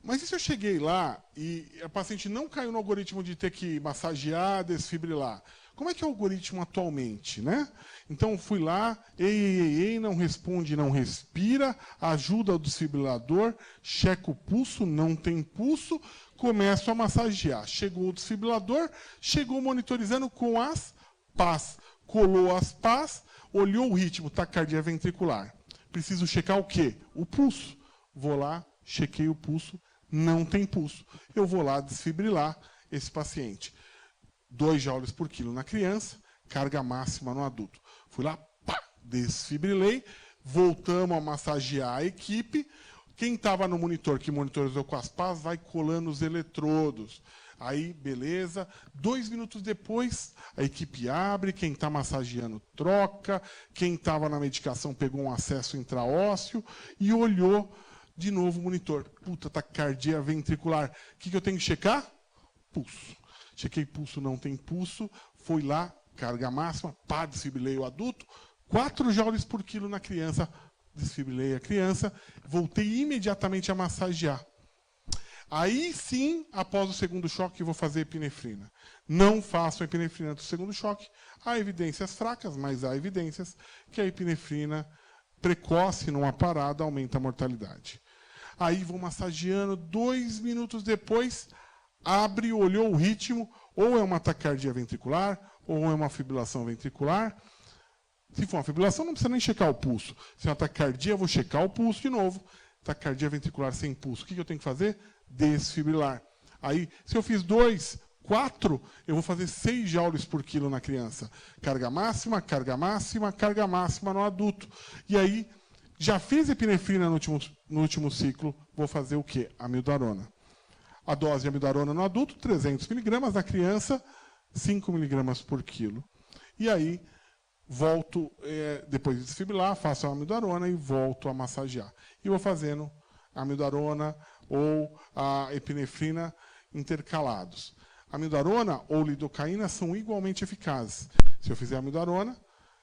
Mas e se eu cheguei lá e a paciente não caiu no algoritmo de ter que massagear, desfibrilar? Como é que é o algoritmo atualmente, né? Então, fui lá, ei, não responde, não respira, ajuda o desfibrilador, checa o pulso, não tem pulso, começo a massagear. Chegou o desfibrilador, chegou monitorizando com as pás, colou as pás, olhou o ritmo, taquicardia ventricular. Preciso checar o quê? O pulso. Vou lá, chequei o pulso, não tem pulso. Eu vou lá desfibrilar esse paciente. 2 joules por quilo na criança, carga máxima no adulto. Fui lá, pá, desfibrilei, voltamos a massagear a equipe. Quem estava no monitor, que monitorizou com as pás, vai colando os eletrodos. Aí, beleza. 2 minutos depois, a equipe abre, quem está massageando troca, quem estava na medicação pegou um acesso intraósseo e olhou de novo o monitor. Puta, taquicardia ventricular. O que eu tenho que checar? Pulso. Chequei pulso, não tem pulso. Fui lá, carga máxima, pá, desfibrilei o adulto. 4 joules por quilo na criança. Desfibrilei a criança. Voltei imediatamente a massagear. Aí sim, após o segundo choque, vou fazer epinefrina. Não faço a epinefrina do segundo choque. Há evidências fracas, mas há evidências que a epinefrina precoce numa parada aumenta a mortalidade. Aí vou massageando, 2 minutos depois, abre, olhou o ritmo, ou é uma taquicardia ventricular, ou é uma fibrilação ventricular. Se for uma fibrilação, não precisa nem checar o pulso. Se é uma taquicardia, eu vou checar o pulso de novo. Taquicardia ventricular sem pulso. O que eu tenho que fazer? Desfibrilar. Aí, se eu fiz 2, 4, eu vou fazer 6 joules por quilo na criança. Carga máxima, carga máxima, carga máxima no adulto. E aí, já fiz epinefrina no último ciclo, vou fazer o quê? Amiodarona. A dose de amiodarona no adulto, 300 mg, na criança, 5 mg por quilo. E aí, volto, depois de desfibrilar, faço a amiodarona e volto a massagear. E vou fazendo a amiodarona ou a epinefrina intercalados. A amiodarona ou lidocaína são igualmente eficazes. Se eu fizer a amiodarona,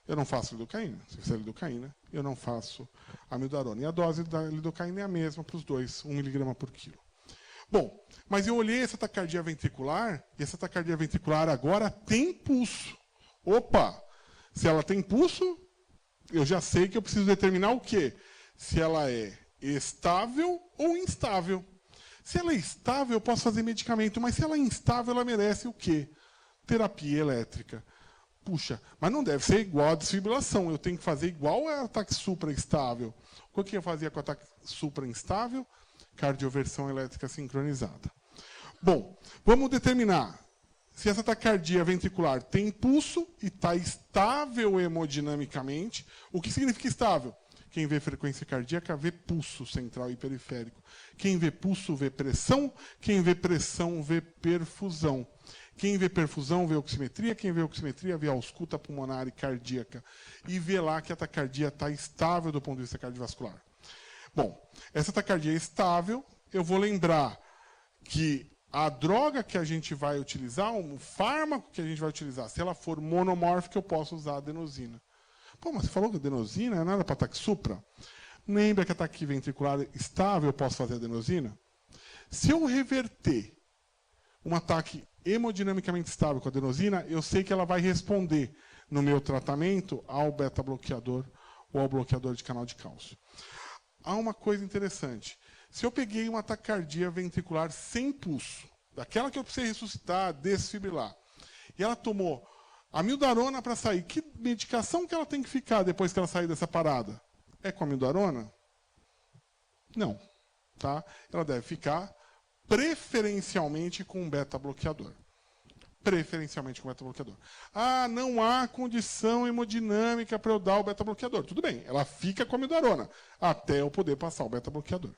eu não faço lidocaína. Se eu fizer lidocaína, eu não faço amiodarona. E a dose da lidocaína é a mesma para os dois, 1 mg por quilo. Bom, mas eu olhei essa taquicardia ventricular, e essa taquicardia ventricular agora tem pulso. Opa! Se ela tem pulso, eu já sei que eu preciso determinar o quê? Se ela é estável ou instável. Se ela é estável, eu posso fazer medicamento, mas se ela é instável, ela merece o quê? Terapia elétrica. Puxa, mas não deve ser igual à desfibrilação. Eu tenho que fazer igual ao ataque supra-instável. O que eu fazia com o ataque supra-instável? Cardioversão elétrica sincronizada. Bom, vamos determinar se essa taquicardia ventricular tem pulso e está estável hemodinamicamente. O que significa estável? Quem vê frequência cardíaca vê pulso central e periférico. Quem vê pulso vê pressão. Quem vê pressão vê perfusão. Quem vê perfusão vê oximetria. Quem vê oximetria vê ausculta pulmonar e cardíaca. E vê lá que a taquicardia está estável do ponto de vista cardiovascular. Bom, essa taquicardia é estável. Eu vou lembrar que a droga que a gente vai utilizar, o fármaco que a gente vai utilizar, se ela for monomórfica, eu posso usar a adenosina. Pô, mas você falou que a adenosina é nada para ataque supra? Lembra que ataque ventricular estável eu posso fazer adenosina? Se eu reverter um ataque hemodinamicamente estável com a adenosina, eu sei que ela vai responder no meu tratamento ao beta-bloqueador ou ao bloqueador de canal de cálcio. Há uma coisa interessante. Se eu peguei uma taquicardia ventricular sem pulso, daquela que eu precisei ressuscitar, desfibrilar, e ela tomou amiodarona para sair, que medicação que ela tem que ficar depois que ela sair dessa parada? É com amiodarona? Não. Tá? Ela deve ficar preferencialmente com um beta-bloqueador. Preferencialmente com beta-bloqueador. Ah, não há condição hemodinâmica para eu dar o beta-bloqueador. Tudo bem, ela fica com a amiodarona, até eu poder passar o beta-bloqueador.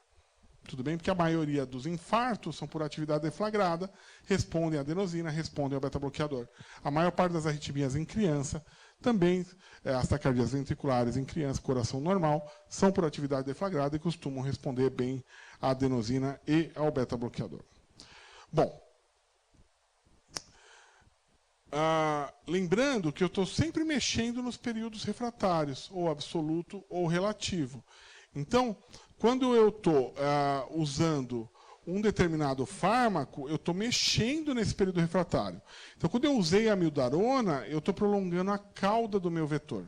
Tudo bem? Porque a maioria dos infartos são por atividade deflagrada, respondem à adenosina, respondem ao beta-bloqueador. A maior parte das arritmias em criança, também as taquicardias ventriculares em criança, coração normal, são por atividade deflagrada e costumam responder bem à adenosina e ao beta-bloqueador. Bom, lembrando que eu estou sempre mexendo nos períodos refratários, ou absoluto ou relativo. Então, quando eu estou usando um determinado fármaco, eu estou mexendo nesse período refratário. Então, quando eu usei a amiodarona, eu estou prolongando a cauda do meu vetor.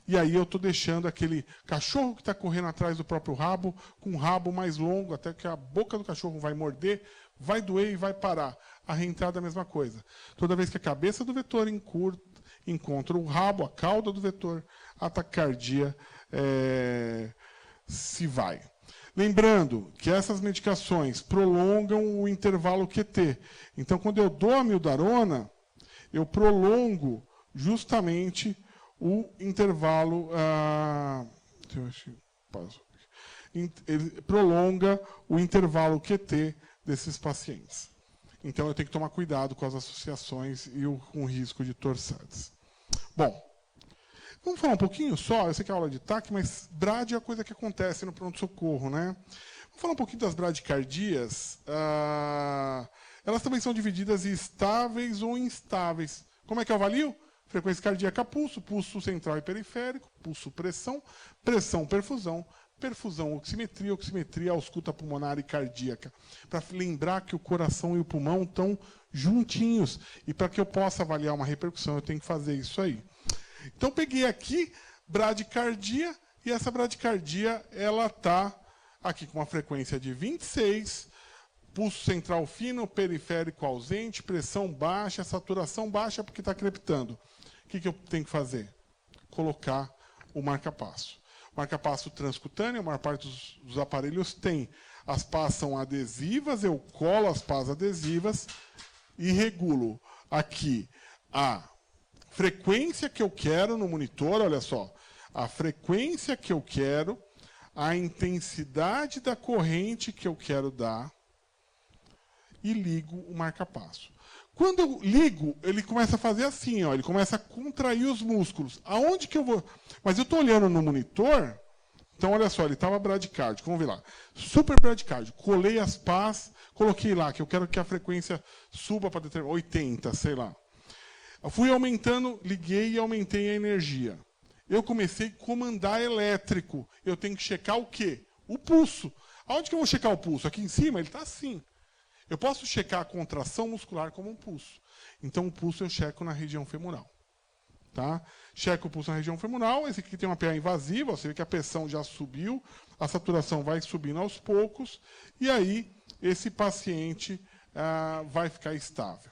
E aí eu estou deixando aquele cachorro que está correndo atrás do próprio rabo, com um rabo mais longo, até que a boca do cachorro vai morder, vai doer e vai parar. A reentrada é a mesma coisa. Toda vez que a cabeça do vetor encontra o rabo, a cauda do vetor, a taquicardia se vai. Lembrando que essas medicações prolongam o intervalo QT. Então, quando eu dou a amiodarona, eu prolongo justamente o intervalo. Ele prolonga o intervalo QT desses pacientes. Então, eu tenho que tomar cuidado com as associações e com o risco de torsades. Bom, vamos falar um pouquinho só, eu sei que é aula de TAC, mas BRAD é a coisa que acontece no pronto-socorro, né? Vamos falar um pouquinho das bradicardias. Elas também são divididas em estáveis ou instáveis. Como é que eu avalio? Frequência cardíaca, pulso, pulso central e periférico, pulso, pressão, pressão, perfusão, perfusão, oximetria, oximetria, ausculta pulmonar e cardíaca. Para lembrar que o coração e o pulmão estão juntinhos. E para que eu possa avaliar uma repercussão, eu tenho que fazer isso aí. Então, peguei aqui bradicardia, e essa bradicardia ela está aqui com uma frequência de 26, pulso central fino, periférico ausente, pressão baixa, saturação baixa porque está crepitando. O que eu tenho que fazer? Colocar o marca-passo. Marca-passo transcutâneo, a maior parte dos aparelhos tem. As pás são adesivas, eu colo as pás adesivas e regulo aqui a frequência que eu quero no monitor, olha só, a frequência que eu quero, a intensidade da corrente que eu quero dar e ligo o marca-passo. Quando eu ligo, ele começa a fazer assim, ó, ele começa a contrair os músculos. Aonde que eu vou? Mas eu estou olhando no monitor, então olha só, ele estava bradicárdico, vamos ver lá. Super bradicárdico, colei as pás, coloquei lá, que eu quero que a frequência suba para 80, sei lá. Eu fui aumentando, liguei e aumentei a energia. Eu comecei a comandar elétrico. Eu tenho que checar o quê? O pulso. Aonde que eu vou checar o pulso? Aqui em cima, ele está assim. Eu posso checar a contração muscular como um pulso. Então, o pulso eu checo na região femoral. Tá? Checo o pulso na região femoral. Esse aqui tem uma PA invasiva. Você vê que a pressão já subiu. A saturação vai subindo aos poucos. E aí, esse paciente vai ficar estável.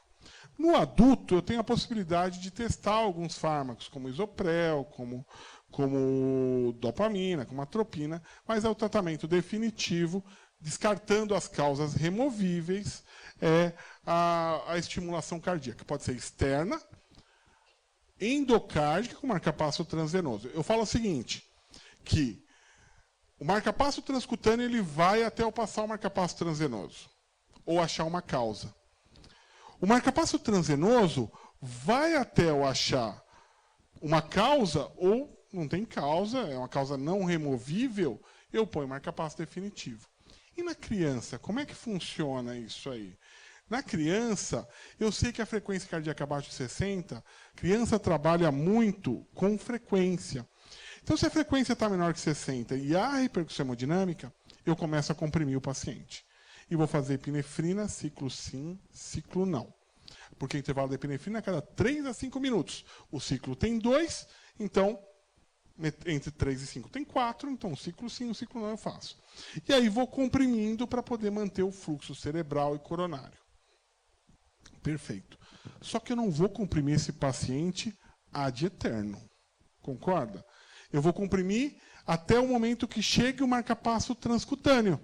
No adulto, eu tenho a possibilidade de testar alguns fármacos, como isoprel, como dopamina, como atropina, mas é o tratamento definitivo, descartando as causas removíveis, é a estimulação cardíaca. Pode ser externa, endocárdica, com marca-passo transvenoso. Eu falo o seguinte, que o marca-passo transcutâneo ele vai até eu passar o marca-passo transvenoso, ou achar uma causa. O marca-passo transvenoso vai até eu achar uma causa, ou não tem causa, é uma causa não removível, eu ponho marca-passo definitivo. E na criança, como é que funciona isso aí? Na criança, eu sei que a frequência cardíaca abaixo de 60, a criança trabalha muito com frequência. Então, se a frequência está menor que 60 e há repercussão hemodinâmica, eu começo a comprimir o paciente. E vou fazer epinefrina, ciclo sim, ciclo não. Porque o intervalo da epinefrina é a cada 3 a 5 minutos. O ciclo tem 2, então, entre 3 e 5 tem 4, então o ciclo sim, o ciclo não eu faço. E aí vou comprimindo para poder manter o fluxo cerebral e coronário. Perfeito. Só que eu não vou comprimir esse paciente ad eterno. Concorda? Eu vou comprimir até o momento que chegue o marca-passo transcutâneo.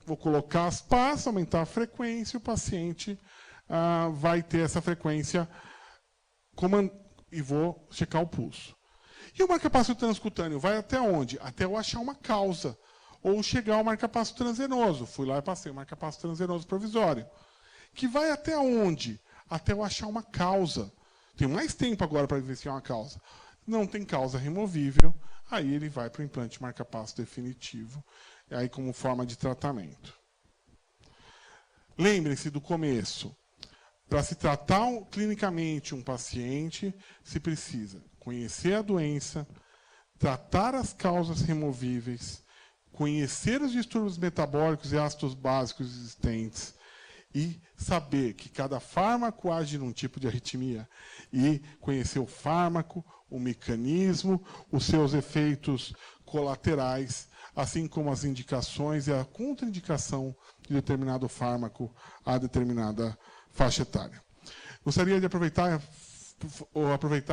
Vou colocar as pás, aumentar a frequência, o paciente vai ter essa frequência e vou checar o pulso. E o marca-passo transcutâneo vai até onde? Até eu achar uma causa. Ou chegar ao marca-passo transvenoso. Fui lá e passei o marca-passo transvenoso provisório. Que vai até onde? Até eu achar uma causa. Tenho mais tempo agora para investigar uma causa. Não tem causa removível, aí ele vai para o implante marca-passo definitivo, aí como forma de tratamento. Lembrem-se do começo. para se tratar clinicamente um paciente, se precisa conhecer a doença, tratar as causas removíveis, conhecer os distúrbios metabólicos e ácidos básicos existentes e saber que cada fármaco age num tipo de arritmia e conhecer o fármaco, o mecanismo, os seus efeitos colaterais, assim como as indicações e a contraindicação de determinado fármaco a determinada faixa etária. Gostaria de aproveitar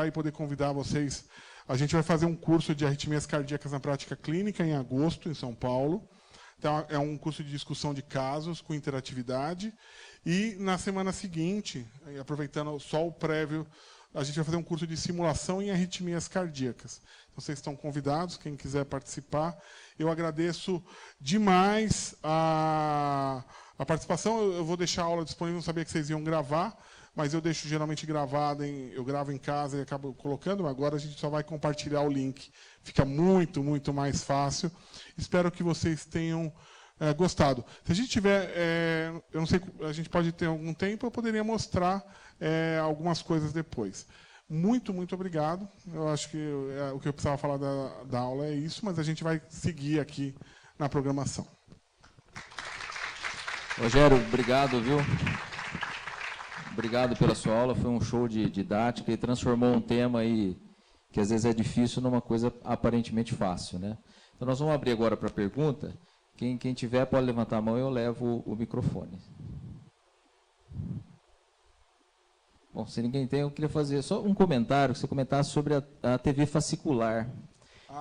e poder convidar vocês. A gente vai fazer um curso de arritmias cardíacas na prática clínica em agosto, em São Paulo. Então, é um curso de discussão de casos com interatividade. E, na semana seguinte, aproveitando só o prévio, a gente vai fazer um curso de simulação em arritmias cardíacas. Então, vocês estão convidados, quem quiser participar. Eu agradeço demais a participação. Eu vou deixar a aula disponível, não sabia que vocês iam gravar, mas eu deixo geralmente gravado, eu gravo em casa e acabo colocando, mas agora a gente só vai compartilhar o link. Fica muito, muito mais fácil. Espero que vocês tenham gostado. Se a gente tiver, eu não sei, a gente pode ter algum tempo, eu poderia mostrar algumas coisas depois. Muito, muito obrigado. Eu acho que o que eu precisava falar da aula é isso, mas a gente vai seguir aqui na programação. Rogério, obrigado, viu? Obrigado pela sua aula, foi um show de didática e transformou um tema aí que às vezes é difícil numa coisa aparentemente fácil, né? Então nós vamos abrir agora para a pergunta. Quem tiver pode levantar a mão e eu levo o microfone. Bom, se ninguém tem, eu queria fazer só um comentário, que você comentasse sobre a TV fascicular,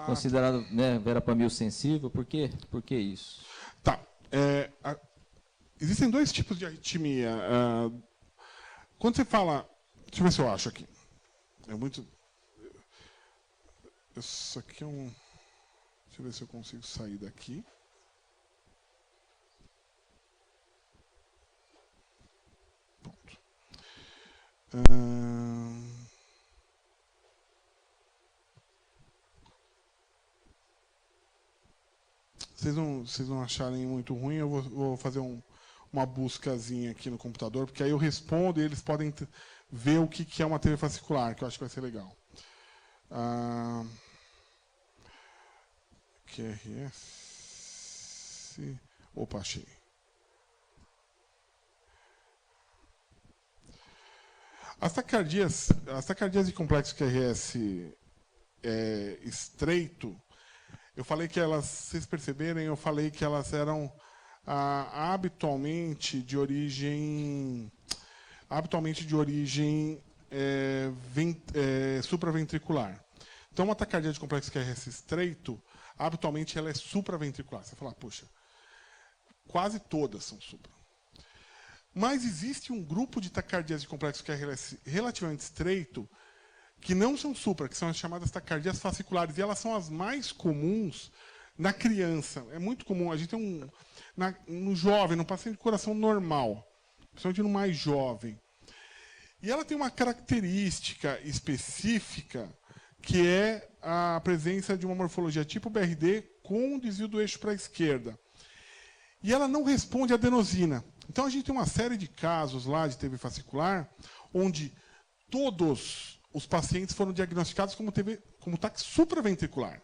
considerada, né, verapamil sensível. Por quê? Por que isso? Tá. Existem dois tipos de arritmia. Quando você fala... Deixa eu ver se eu acho aqui. É muito... Isso aqui é um... Deixa eu ver se eu consigo sair daqui. Pronto. Vocês não acharem muito ruim, eu vou fazer uma buscazinha aqui no computador, porque aí eu respondo e eles podem ver o que é uma TV fascicular, que eu acho que vai ser legal. QRS... Opa, achei. As taquicardias de complexo QRS estreito, eu falei que elas, se vocês perceberem, eu falei que elas eram habitualmente de origem supraventricular. Então, uma taquicardia de complexo QRS estreito, habitualmente ela é supraventricular. Você fala, poxa, quase todas são supra. Mas existe um grupo de taquicardias de complexo QRS relativamente estreito que não são supra, que são as chamadas taquicardias fasciculares, e elas são as mais comuns na criança. É muito comum. A gente tem no jovem, no paciente de coração normal, principalmente no mais jovem. E ela tem uma característica específica, que é a presença de uma morfologia tipo BRD com um desvio do eixo para a esquerda. E ela não responde à adenosina. Então, a gente tem uma série de casos lá de TV fascicular, onde todos os pacientes foram diagnosticados como taque supraventricular.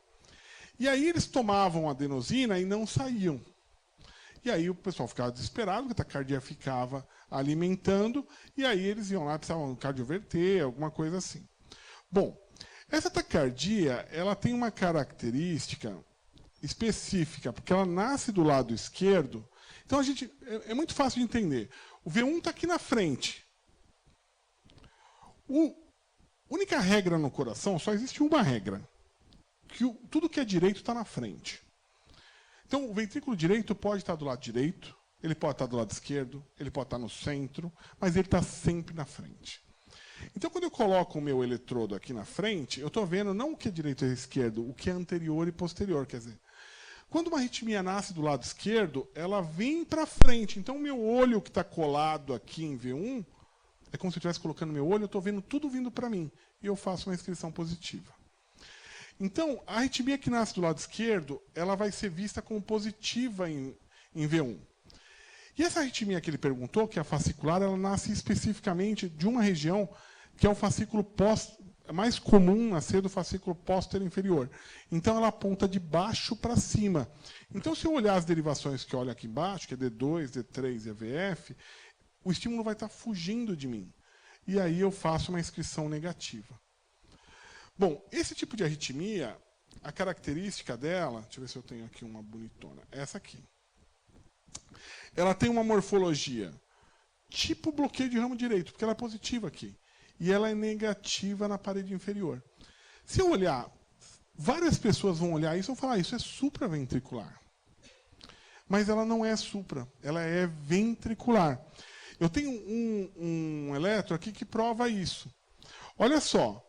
E aí eles tomavam adenosina e não saíam. E aí o pessoal ficava desesperado, porque a taquicardia ficava alimentando, e aí eles iam lá, precisavam cardioverter, alguma coisa assim. Bom, essa taquicardia, ela tem uma característica específica, porque ela nasce do lado esquerdo. Então, é muito fácil de entender. O V1 está aqui na frente. Única regra no coração, só existe uma regra. Que tudo que é direito está na frente. Então, o ventrículo direito pode estar do lado direito, ele pode estar do lado esquerdo, ele pode estar no centro, mas ele está sempre na frente. Então, quando eu coloco o meu eletrodo aqui na frente, eu estou vendo não o que é direito e esquerdo, o que é anterior e posterior. Quer dizer, quando uma arritmia nasce do lado esquerdo, ela vem para frente. Então, o meu olho que está colado aqui em V1, é como se eu estivesse colocando meu olho, eu estou vendo tudo vindo para mim. E eu faço uma inscrição positiva. Então, a arritmia que nasce do lado esquerdo, ela vai ser vista como positiva em V1. E essa arritmia que ele perguntou, que é a fascicular, ela nasce especificamente de uma região que é o fascículo mais comum nascer do fascículo póstero inferior. Então, ela aponta de baixo para cima. Então, se eu olhar as derivações que eu olho aqui embaixo, que é D2, D3 e AVF, o estímulo vai estar fugindo de mim. E aí eu faço uma inscrição negativa. Bom, esse tipo de arritmia, a característica dela, deixa eu ver se eu tenho aqui uma bonitona, essa aqui. Ela tem uma morfologia tipo bloqueio de ramo direito, porque ela é positiva aqui. E ela é negativa na parede inferior. Se eu olhar, várias pessoas vão olhar isso e vão falar, isso é supraventricular. Mas ela não é supra, ela é ventricular. Eu tenho um eletro aqui que prova isso. Olha só,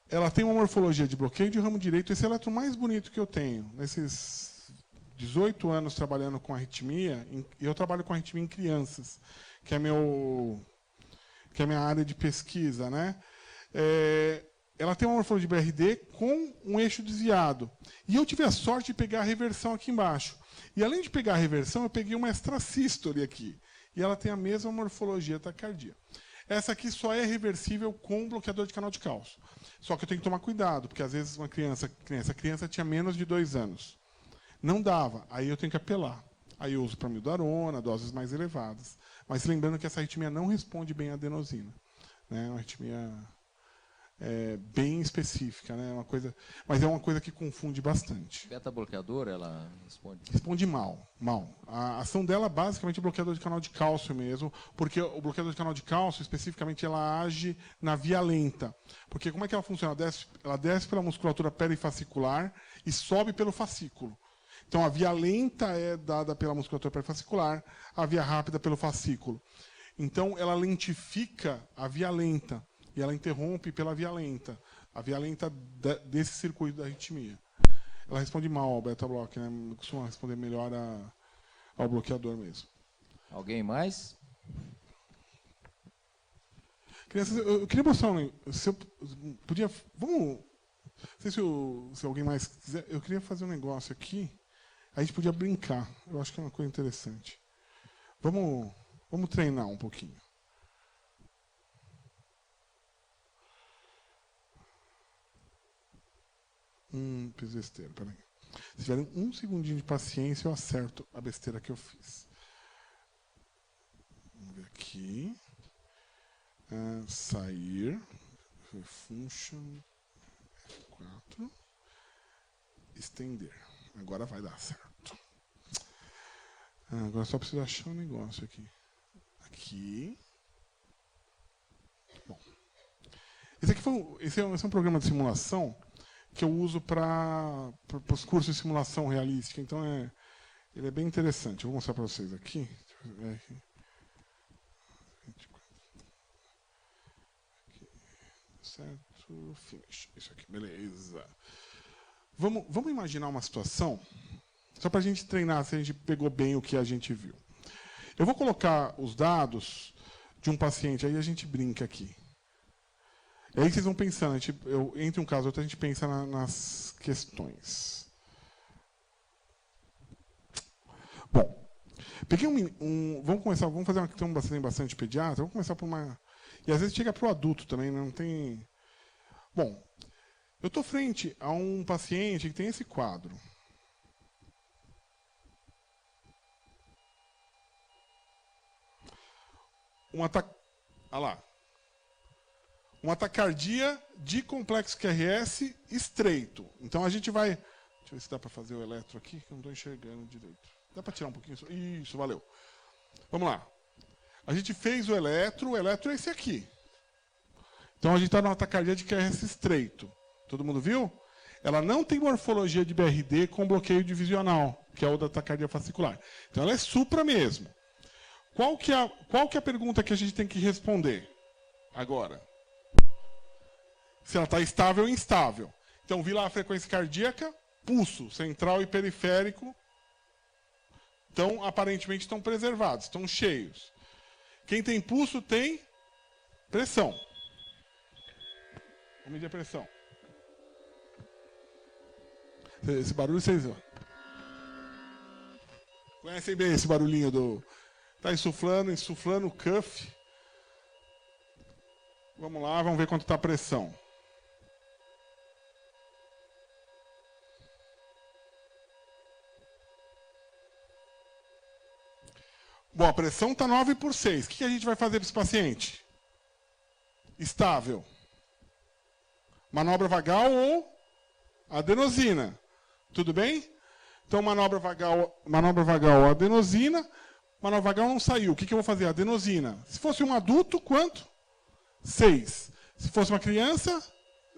ela tem uma morfologia de bloqueio de ramo direito, esse eletro mais bonito que eu tenho, nesses 18 anos trabalhando com arritmia, e eu trabalho com arritmia em crianças, que é a minha área de pesquisa, né? Ela tem uma morfologia de BRD com um eixo desviado. E eu tive a sorte de pegar a reversão aqui embaixo. E além de pegar a reversão, eu peguei uma extrasístole aqui. E ela tem a mesma morfologia taquicardia. Essa aqui só é reversível com bloqueador de canal de cálcio. Só que eu tenho que tomar cuidado, porque às vezes essa criança tinha menos de 2 anos. Não dava, aí eu tenho que apelar. Aí eu uso pramildarona, doses mais elevadas. Mas lembrando que essa arritmia não responde bem à adenosina. Né? É uma arritmia bem específica, né? Mas é uma coisa que confunde bastante. Beta-bloqueador, ela responde? Responde mal. A ação dela basicamente é bloqueador de canal de cálcio mesmo, porque o bloqueador de canal de cálcio, especificamente, ela age na via lenta. Porque como é que ela funciona? Ela desce pela musculatura perifascicular e sobe pelo fascículo. Então, a via lenta é dada pela musculatura perifascicular, a via rápida pelo fascículo. Então, ela lentifica a via lenta e ela interrompe pela via lenta. A via lenta desse circuito da arritmia. Ela responde mal ao beta-block, né? Costuma responder melhor ao bloqueador mesmo. Alguém mais? Crianças, eu queria mostrar se eu podia... Vamos... Não sei se alguém mais quiser. Eu queria fazer um negócio aqui. A gente podia brincar. Eu acho que é uma coisa interessante. Vamos treinar um pouquinho. Fiz besteira, peraí. Se tiverem um segundinho de paciência, eu acerto a besteira que eu fiz. Vamos ver aqui. Sair. Function. F4. Estender. Agora vai dar certo. Agora só preciso achar um negócio aqui. Aqui. Bom. Esse é um programa de simulação que eu uso para os cursos de simulação realística. Então, ele é bem interessante. Eu vou mostrar para vocês aqui. Certo. Finish. Isso aqui, beleza. Vamos imaginar uma situação, só para a gente treinar se a gente pegou bem o que a gente viu. Eu vou colocar os dados de um paciente, aí a gente brinca aqui. E aí vocês vão pensando, entre um caso e outro, a gente pensa nas questões. Bom, peguei vamos fazer uma questão bastante pediatra, vamos começar por uma... E às vezes chega para o adulto também, não tem... Bom, eu estou frente a um paciente que tem esse quadro. Olha lá. Uma taquicardia de complexo QRS estreito. Então a gente vai... Deixa eu ver se dá para fazer o eletro aqui, que eu não estou enxergando direito. Dá para tirar um pouquinho? Isso, valeu. Vamos lá. A gente fez o eletro é esse aqui. Então a gente está numa taquicardia de QRS estreito. Todo mundo viu? Ela não tem morfologia de BRD com bloqueio divisional, que é o da taquicardia fascicular. Então ela é supra mesmo. Qual que é a pergunta que a gente tem que responder agora? Se ela está estável ou instável. Então, vi lá a frequência cardíaca, pulso central e periférico. Então, aparentemente, estão preservados, estão cheios. Quem tem pulso tem pressão. Vamos medir a pressão. Esse barulho vocês... Conhecem bem esse barulhinho do... Tá insuflando o cuff. Vamos lá, vamos ver quanto está a pressão. Bom, a pressão está 9/6. O que a gente vai fazer para esse paciente? Estável. Manobra vagal ou adenosina. Tudo bem? Então, manobra vagal ou adenosina. Manobra vagal não saiu. O que eu vou fazer? Adenosina. Se fosse um adulto, quanto? 6. Se fosse uma criança,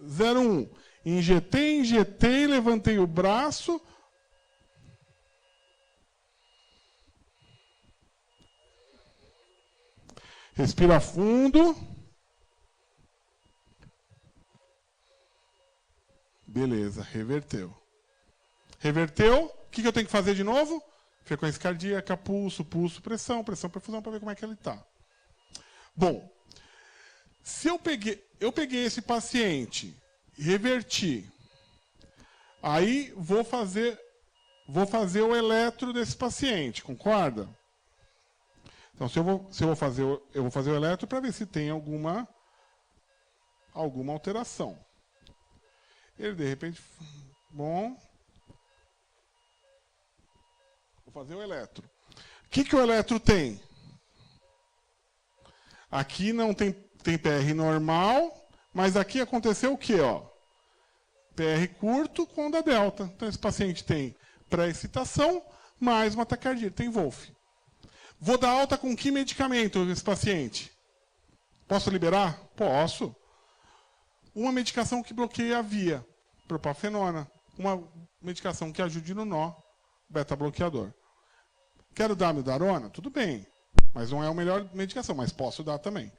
0,1. Injetei, levantei o braço. Respira fundo. Beleza, reverteu. Reverteu, o que eu tenho que fazer de novo? Frequência cardíaca, pulso, pressão, perfusão, para ver como é que ele está. Bom, se eu peguei esse paciente, reverti, aí vou fazer o eletro desse paciente, concorda? Então, eu vou fazer o eletro para ver se tem alguma alteração. Ele, de repente, bom, vou fazer o eletro. O que o eletro tem? Aqui não tem PR normal, mas aqui aconteceu o quê? Ó? PR curto com onda delta. Então, esse paciente tem pré-excitação mais uma taquicardia, tem Wolff. Vou dar alta com que medicamento esse paciente? Posso liberar? Posso. Uma medicação que bloqueia a via, propafenona. Uma medicação que ajude no nó, beta-bloqueador. Quero dar mildarona? Tudo bem. Mas não é a melhor medicação, mas posso dar também.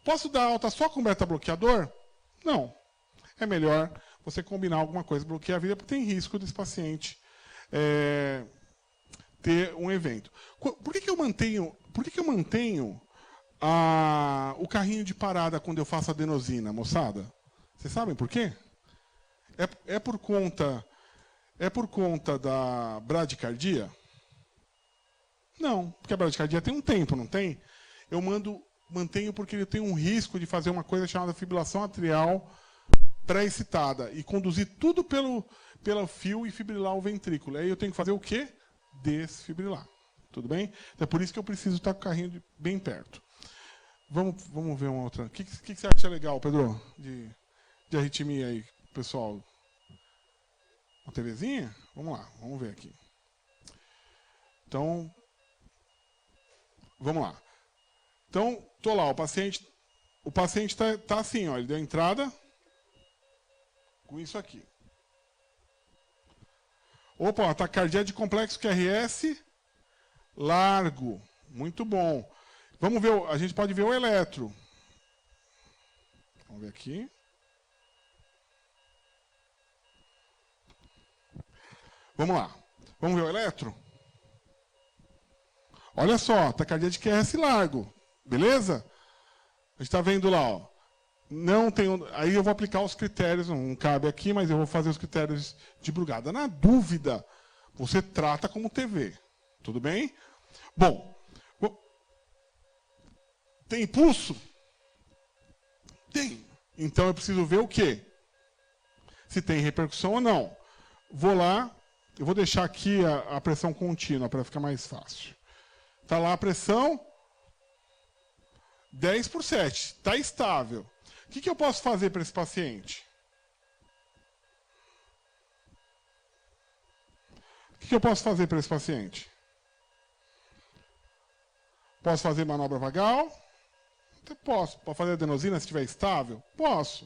Posso dar alta só com beta-bloqueador? Não. É melhor você combinar alguma coisa, bloquear a via, porque tem risco desse paciente ter um evento. Por que eu mantenho o carrinho de parada quando eu faço adenosina, moçada? Vocês sabem por quê? É por conta da bradicardia? Não, porque a bradicardia tem um tempo, não tem? Eu mantenho porque ele tem um risco de fazer uma coisa chamada fibrilação atrial pré-excitada e conduzir tudo pelo fio e fibrilar o ventrículo. Aí eu tenho que fazer o quê? Desfibrilar. Tudo bem? Então é por isso que eu preciso estar com o carrinho bem perto. Vamos ver uma outra. O que você acha legal, Pedro, de arritmia aí, pessoal? Uma TVzinha? Vamos lá, vamos ver aqui. Então, vamos lá. Então, tô lá, o paciente tá assim, ó, ele deu entrada com isso aqui. Opa, taquicardia de complexo QRS largo. Muito bom. Vamos ver, a gente pode ver o eletro. Vamos ver aqui. Vamos lá. Vamos ver o eletro? Olha só, taquicardia de QRS largo. Beleza? A gente está vendo lá, ó. Não tem, aí eu vou aplicar os critérios, não cabe aqui, mas eu vou fazer os critérios de Brugada. Na dúvida, você trata como TV. Tudo bem? Bom, tem pulso? Tem. Então eu preciso ver o quê? Se tem repercussão ou não. Vou lá, eu vou deixar aqui a pressão contínua para ficar mais fácil. Está lá a pressão, 10/7, está estável. O que eu posso fazer para esse paciente? O que eu posso fazer para esse paciente? Posso fazer manobra vagal? Posso. Posso fazer adenosina se estiver estável? Posso.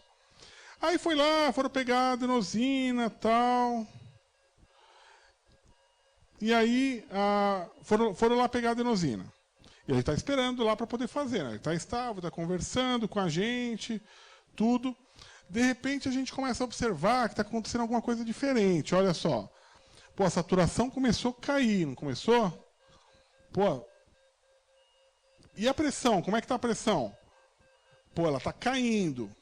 Aí foi lá, foram pegar a adenosina e tal. E aí foram lá pegar a adenosina. E ele está esperando lá para poder fazer. Né? Ele está estável, está conversando com a gente, tudo. De repente a gente começa a observar que está acontecendo alguma coisa diferente. Olha só. Pô, a saturação começou a cair, não começou? Pô. E a pressão? Como é que está a pressão? Pô, ela está caindo.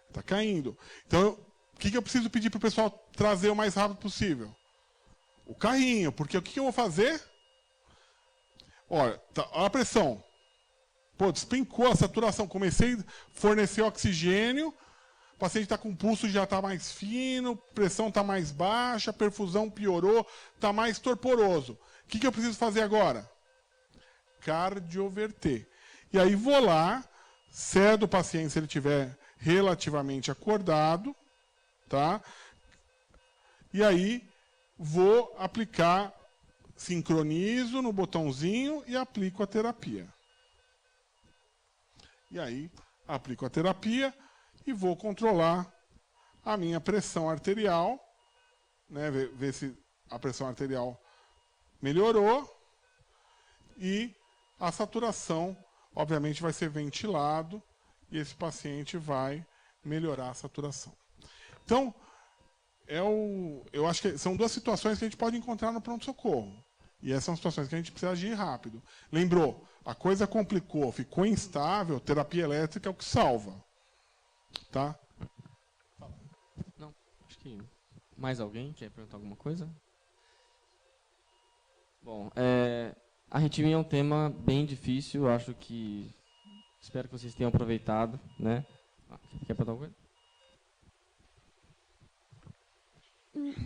Está caindo. Então, o que eu preciso pedir para o pessoal trazer o mais rápido possível? O carrinho. Porque o que eu vou fazer? Olha, a pressão. Pô, despencou a saturação. Comecei a fornecer oxigênio. O paciente está com o pulso já está mais fino, pressão está mais baixa, perfusão piorou, está mais torporoso. O que eu preciso fazer agora? Cardioverter. E aí vou lá, cedo o paciente se ele estiver relativamente acordado, tá? E aí vou aplicar, sincronizo no botãozinho e aplico a terapia. E aí aplico a terapia e vou controlar a minha pressão arterial, né? Ver se a pressão arterial melhorou e a saturação, obviamente, vai ser ventilado e esse paciente vai melhorar a saturação. Então, eu acho que são duas situações que a gente pode encontrar no pronto-socorro. E essas são situações que a gente precisa agir rápido. Lembrou, a coisa complicou, ficou instável, terapia elétrica é o que salva. Tá? Não, acho que mais alguém quer perguntar alguma coisa? Bom, arritmia é um tema bem difícil, acho que espero que vocês tenham aproveitado, né? Quer perguntar alguma coisa?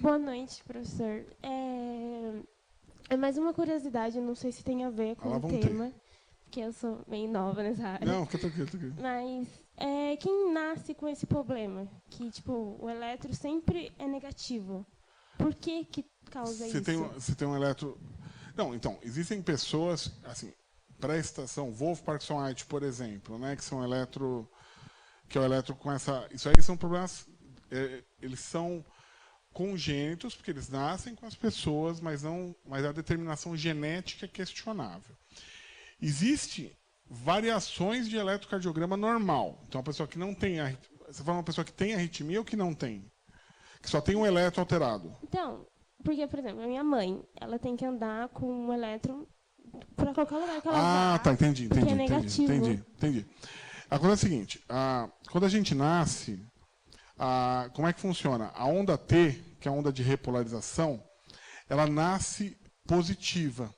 Boa noite, professor. É mais uma curiosidade, não sei se tem a ver com o tema, porque eu sou bem nova nessa área. Não, fica tranquilo. Mas quem nasce com esse problema? Que, tipo, o eletro sempre é negativo. Por que causa isso? Você tem um eletro... Não, então, existem pessoas, assim, pré-estação, Wolff-Parkinson-White, por exemplo, né, que são eletro... Que é o eletro com essa... Isso aí são problemas... eles são congênitos, porque eles nascem com as pessoas, mas a determinação genética é questionável. Existem variações de eletrocardiograma normal. Então, a pessoa que não tem... Você fala uma pessoa que tem arritmia ou que não tem? Que só tem um eletro alterado? Então, porque, por exemplo, a minha mãe, ela tem que andar com um eletro para qualquer lugar que ela vá. Ah, tá, entendi. É negativo. Entendi. Acontece o seguinte, quando a gente nasce, como é que funciona? A onda T, que é a onda de repolarização, ela nasce positiva.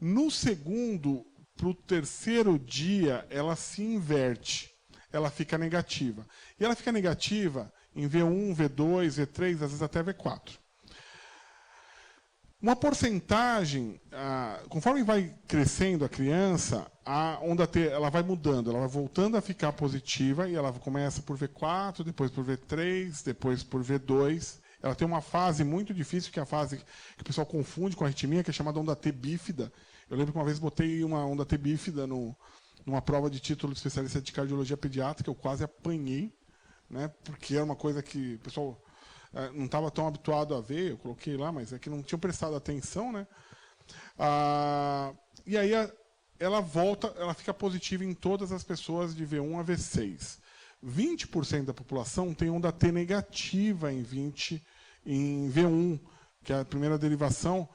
No segundo para o terceiro dia, ela se inverte. Ela fica negativa. E ela fica negativa em V1, V2, V3, às vezes até V4. Uma porcentagem, conforme vai crescendo a criança, a onda T ela vai mudando, ela vai voltando a ficar positiva e ela começa por V4, depois por V3, depois por V2. Ela tem uma fase muito difícil, que é a fase que o pessoal confunde com a arritmia, que é chamada onda T bífida. Eu lembro que uma vez botei uma onda T bífida numa prova de título de especialista de cardiologia pediátrica, eu quase apanhei, né, porque era uma coisa que o pessoal não estava tão habituado a ver, eu coloquei lá, mas é que não tinham prestado atenção, né? E aí ela volta, ela fica positiva em todas as pessoas de V1 a V6. 20% da população tem onda T negativa em V1, que é a primeira derivação,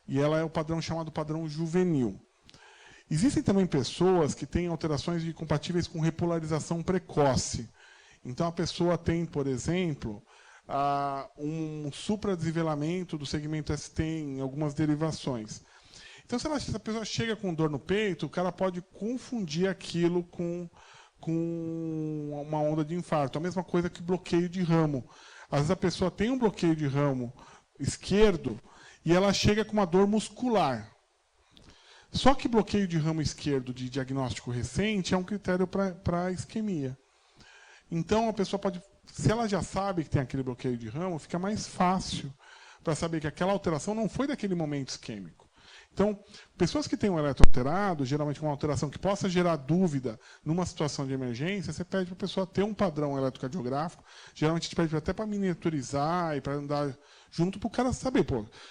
e ela é o padrão chamado padrão juvenil. Existem também pessoas que têm alterações compatíveis com repolarização precoce. Então, a pessoa tem, por exemplo, um supradesnivelamento do segmento ST em algumas derivações. Então, se a pessoa chega com dor no peito, o cara pode confundir aquilo com uma onda de infarto. A mesma coisa que bloqueio de ramo. Às vezes a pessoa tem um bloqueio de ramo esquerdo e ela chega com uma dor muscular. Só que bloqueio de ramo esquerdo de diagnóstico recente é um critério para isquemia. Então, a pessoa pode, se ela já sabe que tem aquele bloqueio de ramo, fica mais fácil para saber que aquela alteração não foi daquele momento isquêmico. Então, pessoas que têm um eletro alterado, geralmente com uma alteração que possa gerar dúvida numa situação de emergência, você pede para a pessoa ter um padrão eletrocardiográfico. Geralmente a gente pede até para miniaturizar e para andar junto para o cara saber,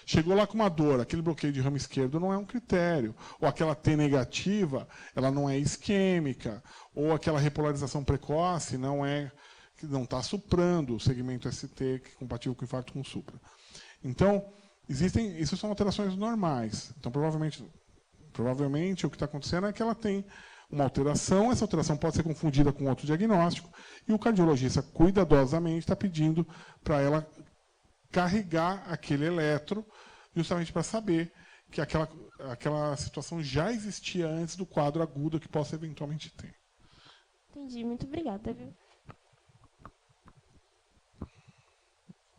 chegou lá com uma dor, aquele bloqueio de ramo esquerdo não é um critério, ou aquela T negativa, ela não é isquêmica, ou aquela repolarização precoce não está suprando o segmento ST, que é compatível com infarto com supra. Então, isso são alterações normais. Então, provavelmente o que está acontecendo é que ela tem uma alteração, essa alteração pode ser confundida com outro diagnóstico, e o cardiologista, cuidadosamente, está pedindo para ela carregar aquele eletro, justamente para saber que aquela situação já existia antes do quadro agudo que possa eventualmente ter. Entendi, muito obrigada, viu?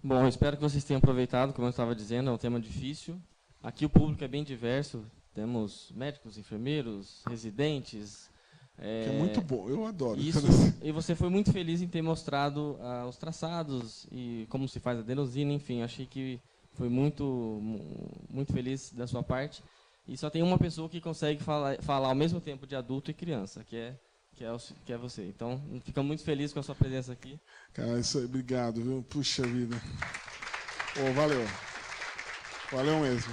Bom, eu espero que vocês tenham aproveitado, como eu estava dizendo, é um tema difícil. Aqui o público é bem diverso, temos médicos, enfermeiros, residentes. Que é muito bom, eu adoro. Isso, e você foi muito feliz em ter mostrado os traçados e como se faz a adenosina, enfim, achei que foi muito feliz da sua parte. E só tem uma pessoa que consegue falar ao mesmo tempo de adulto e criança, que é você. Então, fica muito feliz com a sua presença aqui. Cara, isso aí, obrigado, viu? Puxa vida. Valeu. Valeu mesmo.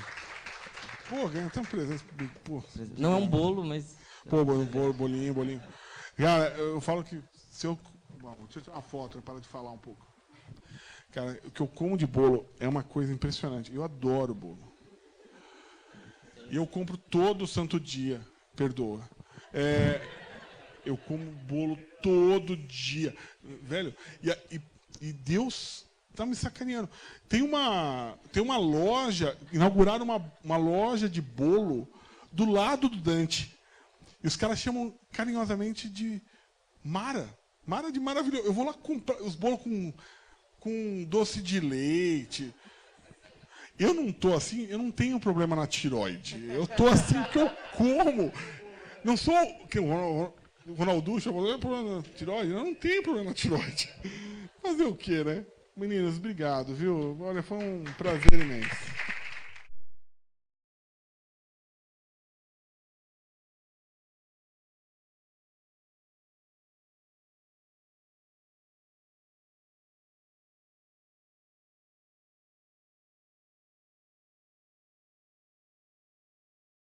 Ganha até um presente. Não é um bolo, mas... Bolinho. Cara, eu falo que se eu... Bom, deixa eu tirar uma foto para de falar um pouco. Cara, o que eu como de bolo é uma coisa impressionante. Eu adoro bolo. E eu compro todo santo dia. Perdoa. Eu como bolo todo dia. Velho, e Deus tá me sacaneando. Tem uma loja, inauguraram uma loja de bolo do lado do Dante. E os caras chamam carinhosamente de Mara. Mara de maravilhoso. Eu vou lá comprar os bolos com doce de leite. Eu não tô assim, eu não tenho problema na tireoide. Eu tô assim porque eu como. Não sou... O Ronaldo falou, é problema na tireoide? Eu não tenho problema na tireoide. Fazer o quê, né? Meninos, obrigado, viu? Olha, foi um prazer imenso.